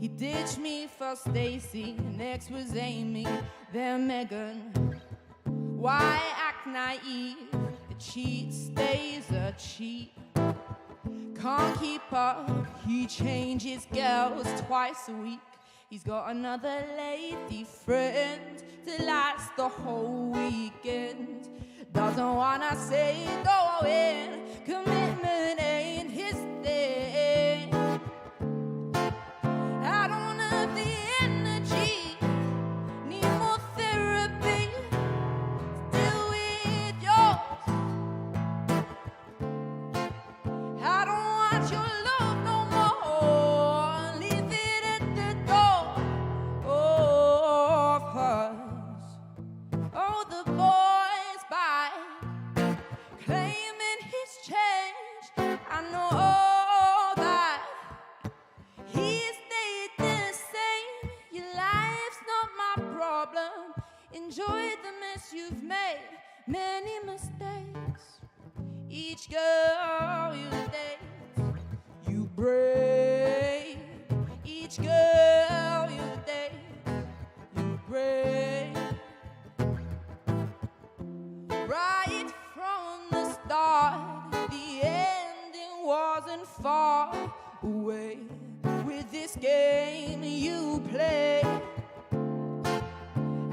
[SPEAKER 7] He ditched me for Stacy, next was Amy, then Megan. Why act naive? A cheat stays a cheat. Can't keep up, he changes girls twice a week. He's got another lady friend to last the whole weekend. Doesn't wanna say go in, commitment ain't his thing. I don't have the energy, need more therapy to deal with yours. I don't want your love no more, leave it at the door of hers. Oh, the boy's by claiming he's changed. I know that he stayed the same. Your life's not my problem. Enjoy the mess you've made, many mistakes. Each girl you date, you break. Each girl you date, you break. Right from the start, the ending wasn't far away. With this game you play,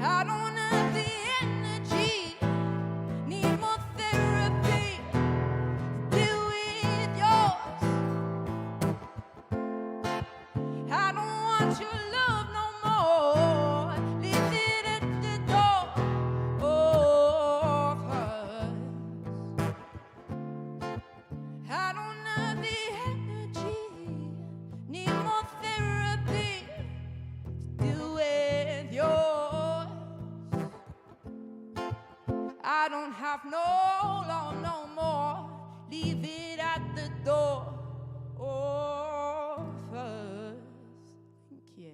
[SPEAKER 7] I don't have the energy, need more therapy to deal with yours. I don't want your love no more, leave it at the door of hers. I don't have the energy, need more therapy to deal with yours. I don't have no law no more, leave it at the door of hers. Thank you.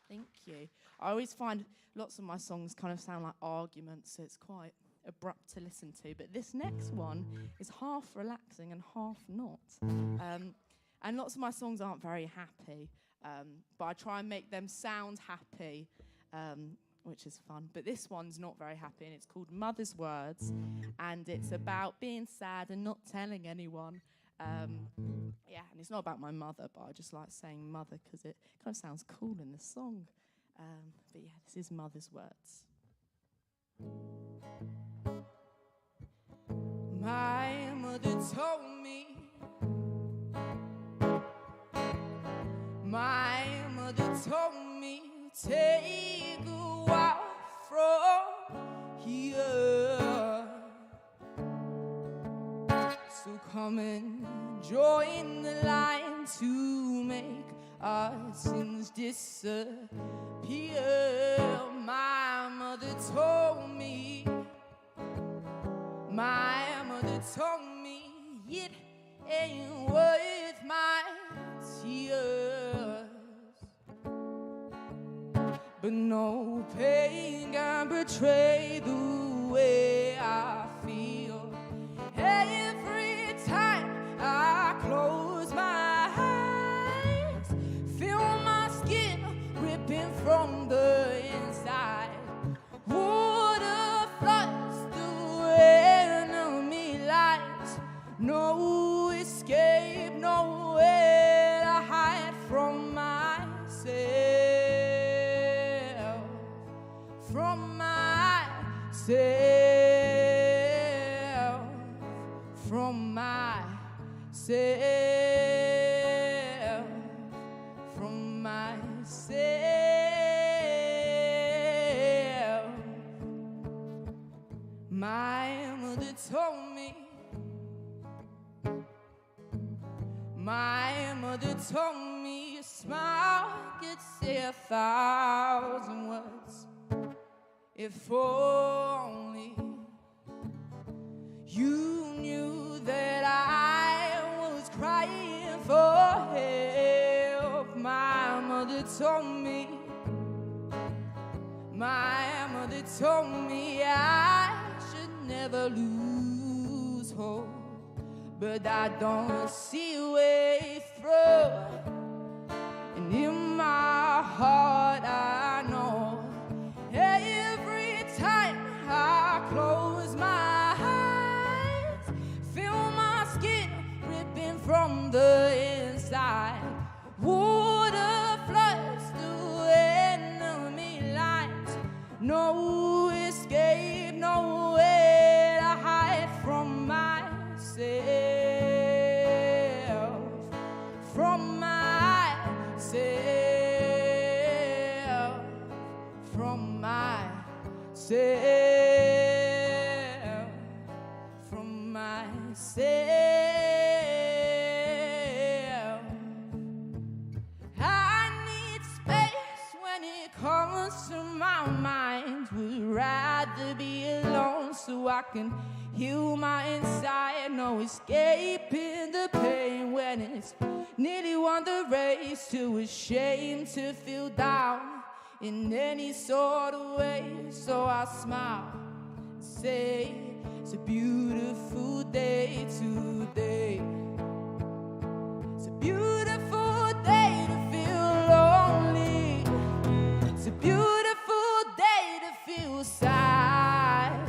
[SPEAKER 7] Thank you. I always find lots of my songs kind of sound like arguments, so it's quite abrupt to listen to. But this next one is half relaxing and half not. And lots of my songs aren't very happy, but I try and make them sound happy, which is fun. But this one's not very happy, and it's called Mother's Words, and it's about being sad and not telling anyone. Yeah, and it's not about my mother, but I just like saying mother because it kind of sounds cool in the song. But yeah, this is Mother's Words. My mother told me, my mother told me, take a walk from here. So come and join the line to make our sins disappear. My mother told me, my mother told me it ain't worth my tears. But no pain can betray the way I feel. Every time I close my eyes, feel my skin ripping from the inside. Water floods the way told me, my mother told me a smile could say 1,000 words. If only you knew that I was crying for help. My mother told me, my mother told me I should never lose hope, but I don't see a way through. And in my heart I know every time I close my eyes, feel my skin ripping from the inside. Water floods through enemy lines. No escape, no way to hide from myself. From myself. From myself. From myself. I need space when it comes to my mind. Would rather be alone so I can heal my inside. No escaping the pain when it's nearly won the race. Too ashamed to feel down in any sort of way. So I smile and say, it's a beautiful day today. It's a beautiful day to feel lonely. It's a beautiful day to feel sad.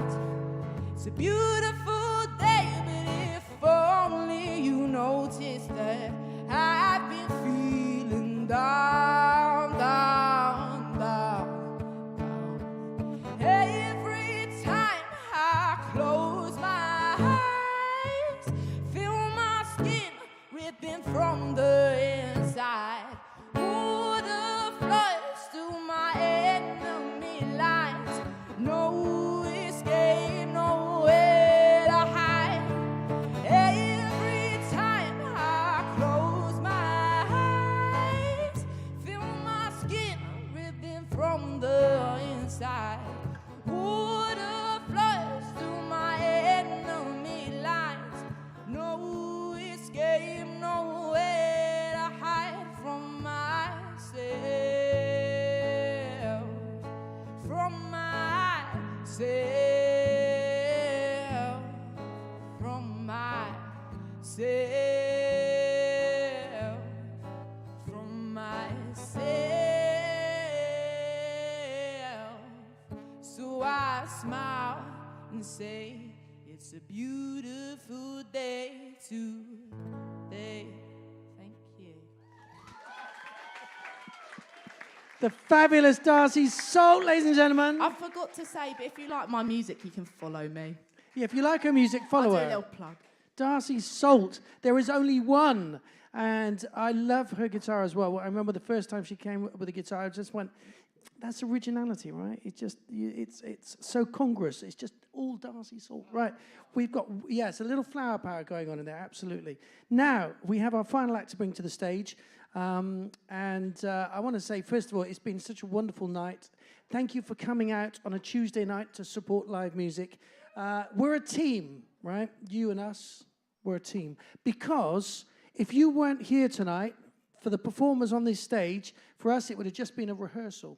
[SPEAKER 7] It's a beautiful day, but if only you noticed that I've been feeling down, down, down, down. Every time I close my eyes, feel my skin ripping from the inside. Water floods through my enemy lines. No escape, no way to hide. Every time I close my eyes, feel my skin ripping from the inside. Water floods through my enemy lines. No escape, no way to hide from myself. From myself. From myself. From myself. So I smile and say, it's a beautiful day today. Thank you.
[SPEAKER 1] The fabulous Darcy Salt, ladies and gentlemen.
[SPEAKER 9] I forgot to say, but if you like my music, you can follow me.
[SPEAKER 1] Yeah, if you like her music,
[SPEAKER 9] I'll
[SPEAKER 1] follow
[SPEAKER 9] do a
[SPEAKER 1] her.
[SPEAKER 9] little plug.
[SPEAKER 1] Darcy Salt. There is only one. And I love her guitar as well. I remember the first time she came with a guitar, I just went, that's originality, right? It's so congruous. It's just all Darcy Salt. Right. We've got, it's a little flower power going on in there, absolutely. Now, we have our final act to bring to the stage. I want to say, first of all, it's been such a wonderful night. Thank you for coming out on a Tuesday night to support live music. We're a team, right? You and us, we're a team. Because if you weren't here tonight, for the performers on this stage, for us, it would have just been a rehearsal.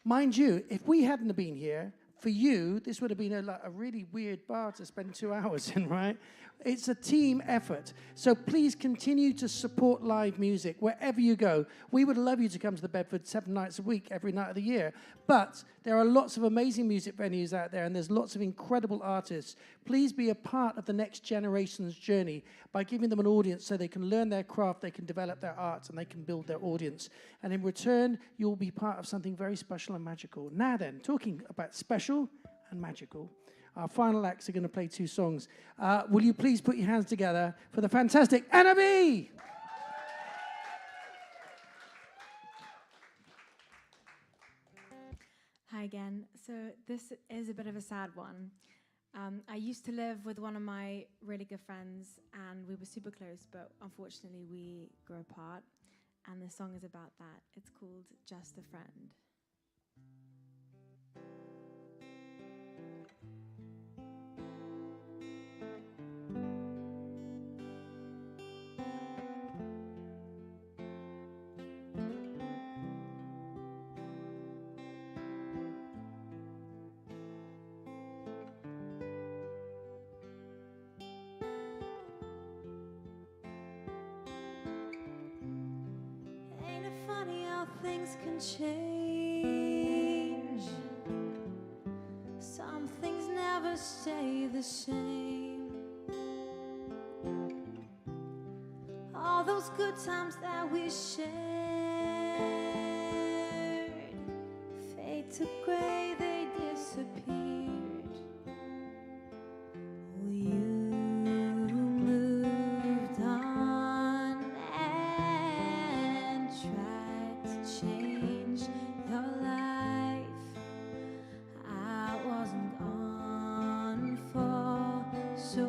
[SPEAKER 1] Mind you, if we hadn't been here, for you, this would have been a really weird bar to spend 2 hours in, right? It's a team effort. So please continue to support live music wherever you go. We would love you to come to the Bedford 7 nights a week, every night of the year. But there are lots of amazing music venues out there, and there's lots of incredible artists. Please be a part of the next generation's journey by giving them an audience so they can learn their craft, they can develop their art, and they can build their audience. And in return, you'll be part of something very special and magical. Now then, talking about special and magical, our final acts are going to play 2 songs. Will you please put your hands together for the fantastic Anna B?
[SPEAKER 6] Hi again. So this is a bit of a sad one. I used to live with one of my really good friends, and we were super close, but unfortunately we grew apart. And the song is about that. It's called Just a Friend.
[SPEAKER 3] Ain't it funny how things can change? Some things never stay the same. All those good times that we shared fade to gray, they disappeared. You moved on and tried to change your life. I wasn't gone for so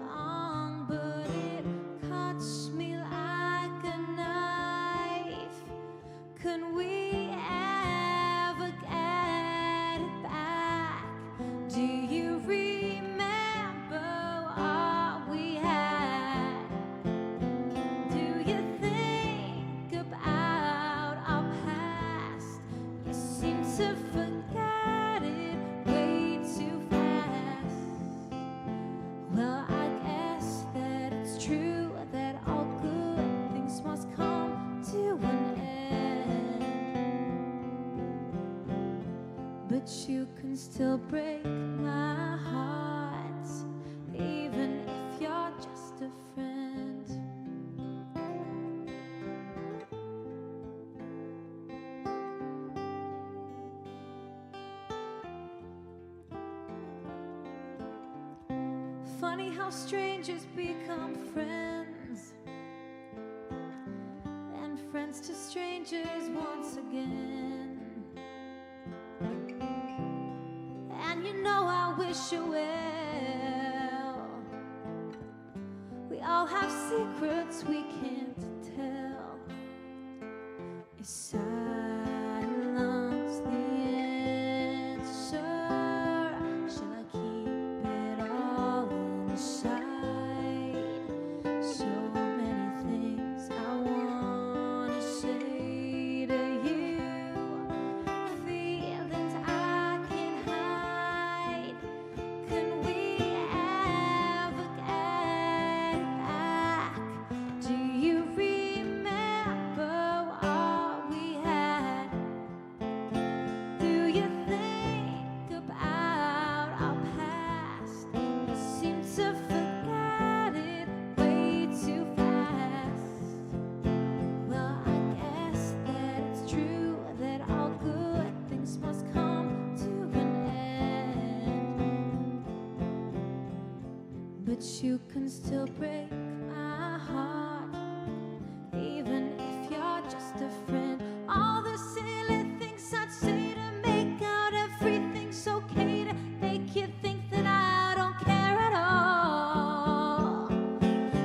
[SPEAKER 3] long, but it cuts me like a knife. Can we ever get it back? Do you remember all we had? Do you think about our past? You seem to forget it way too fast. Well, I guess that it's true that all good things must come to an end. But you can still break my heart, even if you're just a friend. Funny how strangers become friends, and friends to strangers once again. And you know I wish you well. We all have secrets we can't tell. Is silence the answer? Shall I keep it all inside? So many things I wanna say to you, feelings I can't hide. Can we ever get it back? Do you remember all we had? Do you think about our past? You seem to forget it way too fast. Well, I guess that it's true that all good things must come to an end. But you can still break my heart, even if you're just a friend. All the silly things I'd say to make out everything's okay, to make you think that I don't care at all.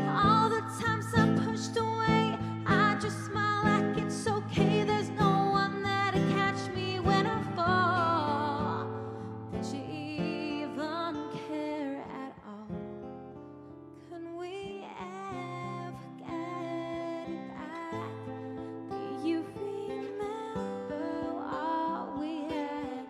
[SPEAKER 3] All the times I'm pushed away, I just smile like it's okay. There's no one there to catch me when I fall. Did you even care at all? Can we ever get it back? Do you remember all we had?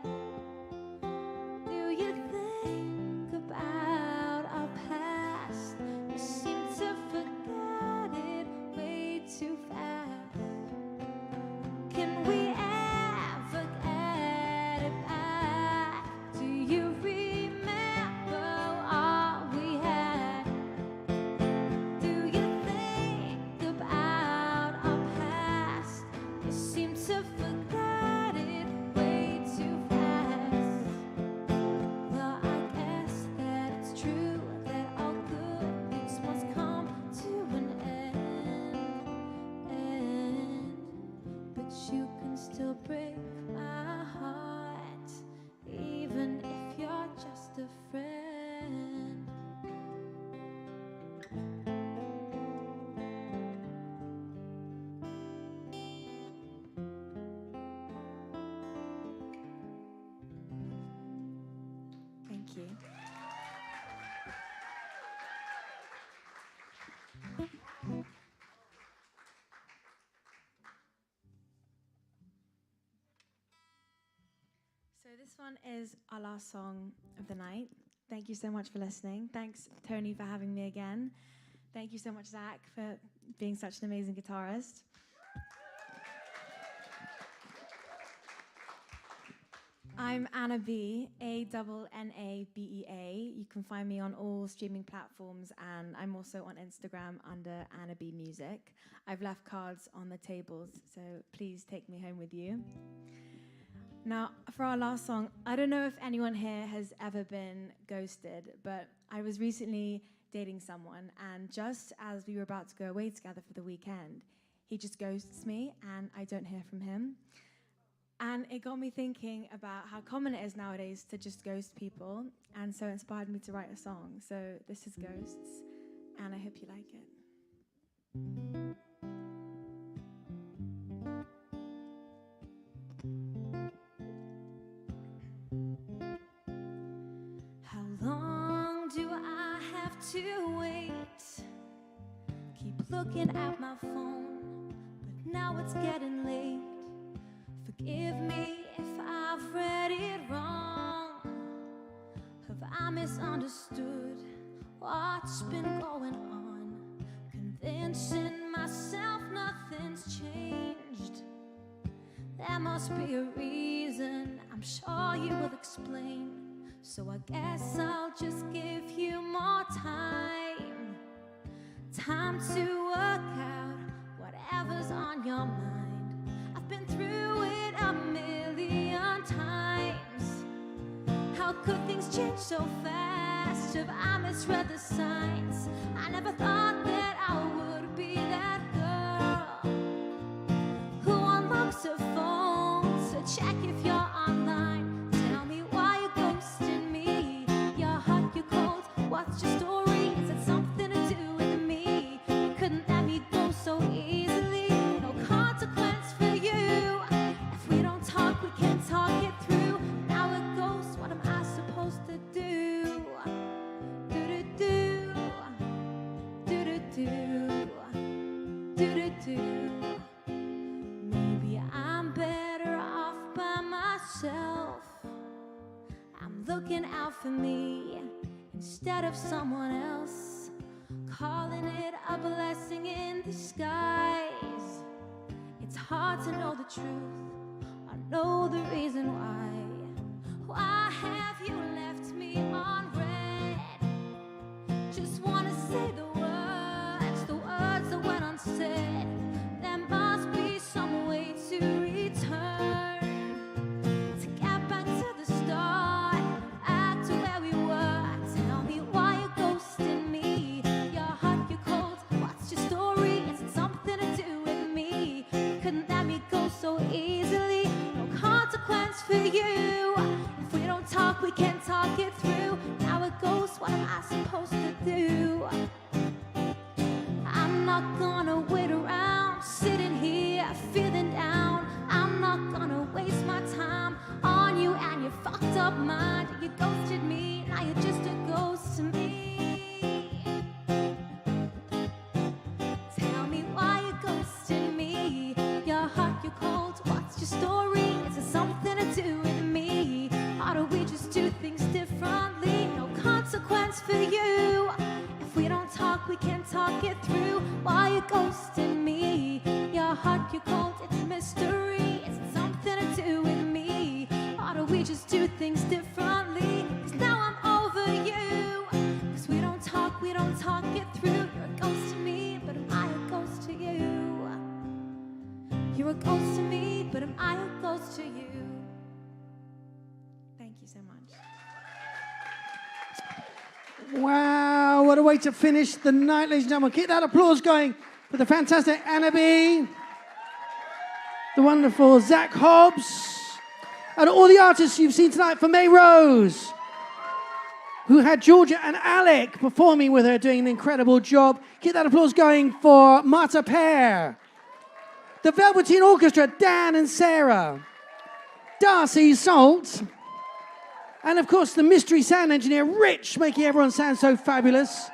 [SPEAKER 3] Do you think about our past? You seem to forget it way too fast. Can we ever get it back? Do you remember all we had? Do you think about our past? You seem to forget it way too fast. Well, I guess that it's true that all good things must come to an end. But you can still break my heart, even if you're just just a friend.
[SPEAKER 6] Thank you. So this one is our last song of the night. Thank you so much for listening. Thanks, Tony, for having me again. Thank you so much, Zach, for being such an amazing guitarist. I'm Anna B, ANNABEA. You can find me on all streaming platforms, and I'm also on Instagram under Anna B Music. I've left cards on the tables, so please take me home with you. Now, for our last song, I don't know if anyone here has ever been ghosted, but I was recently dating someone, and just as we were about to go away together for the weekend, he just ghosts me, and I don't hear from him. And it got me thinking about how common it is nowadays to just ghost people, and so it inspired me to write a song. So this is Ghosts, and I hope you like it.
[SPEAKER 3] How long do I have to wait? Keep looking at my phone, but now it's getting late. Forgive me if I've read it wrong. Have I misunderstood what's been going on? Convincing myself nothing's changed. There must be a reason, I'm sure you will explain. So I guess I'll just give you more time. Time to work out whatever's on your mind. I've been through it a million times. How could things change so fast? Have I misread the signs? I never thought that I would be that girl who unlocks her phone to check if you're online. Tell me why you're ghosting me. You're hot, you're cold, what's your story? Is it something to do with me? You couldn't let me go so easily. No consequence for you. If we don't talk, we can't talk it through. Now it goes, what am I supposed to do? Do-do-do, do-do-do, do-do-do. Maybe I'm better off by myself. I'm looking out for me instead of someone else. Calling it a blessing in disguise. It's hard to know the truth. I know the reason why. Why have you left me on red? Just wanna say the words that went unsaid. There must be some way to return, to get back to the start, back to where we were. Tell me why you're ghosting me. You're hot, you're cold, what's your story? Is it something to do with me? You couldn't let me go so easily. No consequence for you. If we don't talk, we can't talk it through. Now it goes, what am I supposed to do? I'm not gonna wait around, sitting here feeling down. I'm not gonna waste my time on you and your fucked up mind. You ghosted me, now you're just a ghost to me. Tell me why you're ghosting me. You're hot, you're cold, what's your story? Is it something to do with me? Or do we just do things differently? No consequence for you. If we don't talk, we can't talk it through. Why you ghosting me? You're hot, you're cold, it's a mystery. Is it something to do with me? Or do we just do things differently? 'Cause now I'm over you. 'Cause we don't talk it through. You're a ghost to me, but am I a ghost to you? You're a ghost to me, but am I a ghost to you?
[SPEAKER 6] Thank you so much.
[SPEAKER 1] Wow, what a way to finish the night, ladies and gentlemen. Keep that applause going for the fantastic Anna B, the wonderful Zach Hobbs, and all the artists you've seen tonight for May Rose. who had Georgia and Alec performing with her, doing an incredible job. Get that applause going for Marta Pear. The Velveteen Orchestra, Dan and Sarah. Darcy, Salt. And of course, the mystery sound engineer, Rich, making everyone sound so fabulous.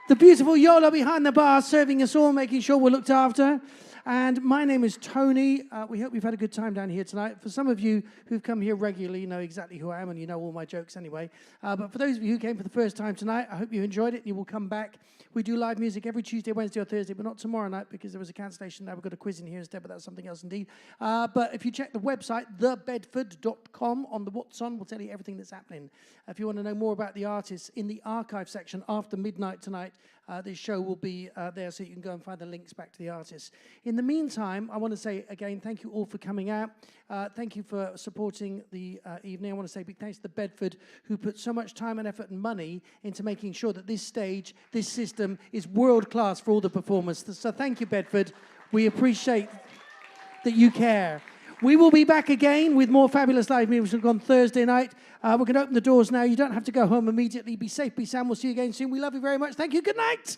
[SPEAKER 1] The beautiful Yola behind the bar, serving us all, making sure we're looked after. And my name is Tony. We hope you've had a good time down here tonight. For some of you who've come here regularly, you know exactly who I am, and you know all my jokes anyway. But for those of you who came for the first time tonight, I hope you enjoyed it and you will come back. We do live music every Tuesday, Wednesday, or Thursday, but not tomorrow night because there was a cancellation. Now we've got a quiz in here instead, but that's something else indeed. But if you check the website, thebedford.com, on the What's On, we'll tell you everything that's happening. If you want to know more about the artists, in the archive section after midnight tonight, this show will be there, so you can go and find the links back to the artists. In the meantime, I want to say again, thank you all for coming out. Thank you for supporting the evening. I want to say big thanks to the Bedford, who put so much time and effort and money into making sure that this stage, this system, is world class for all the performers. So thank you, Bedford. We appreciate that you care. We will be back again with more fabulous live music on Thursday night. We're going to open the doors now. You don't have to go home immediately. Be safe, be sound. We'll see you again soon. We love you very much. Thank you. Good night.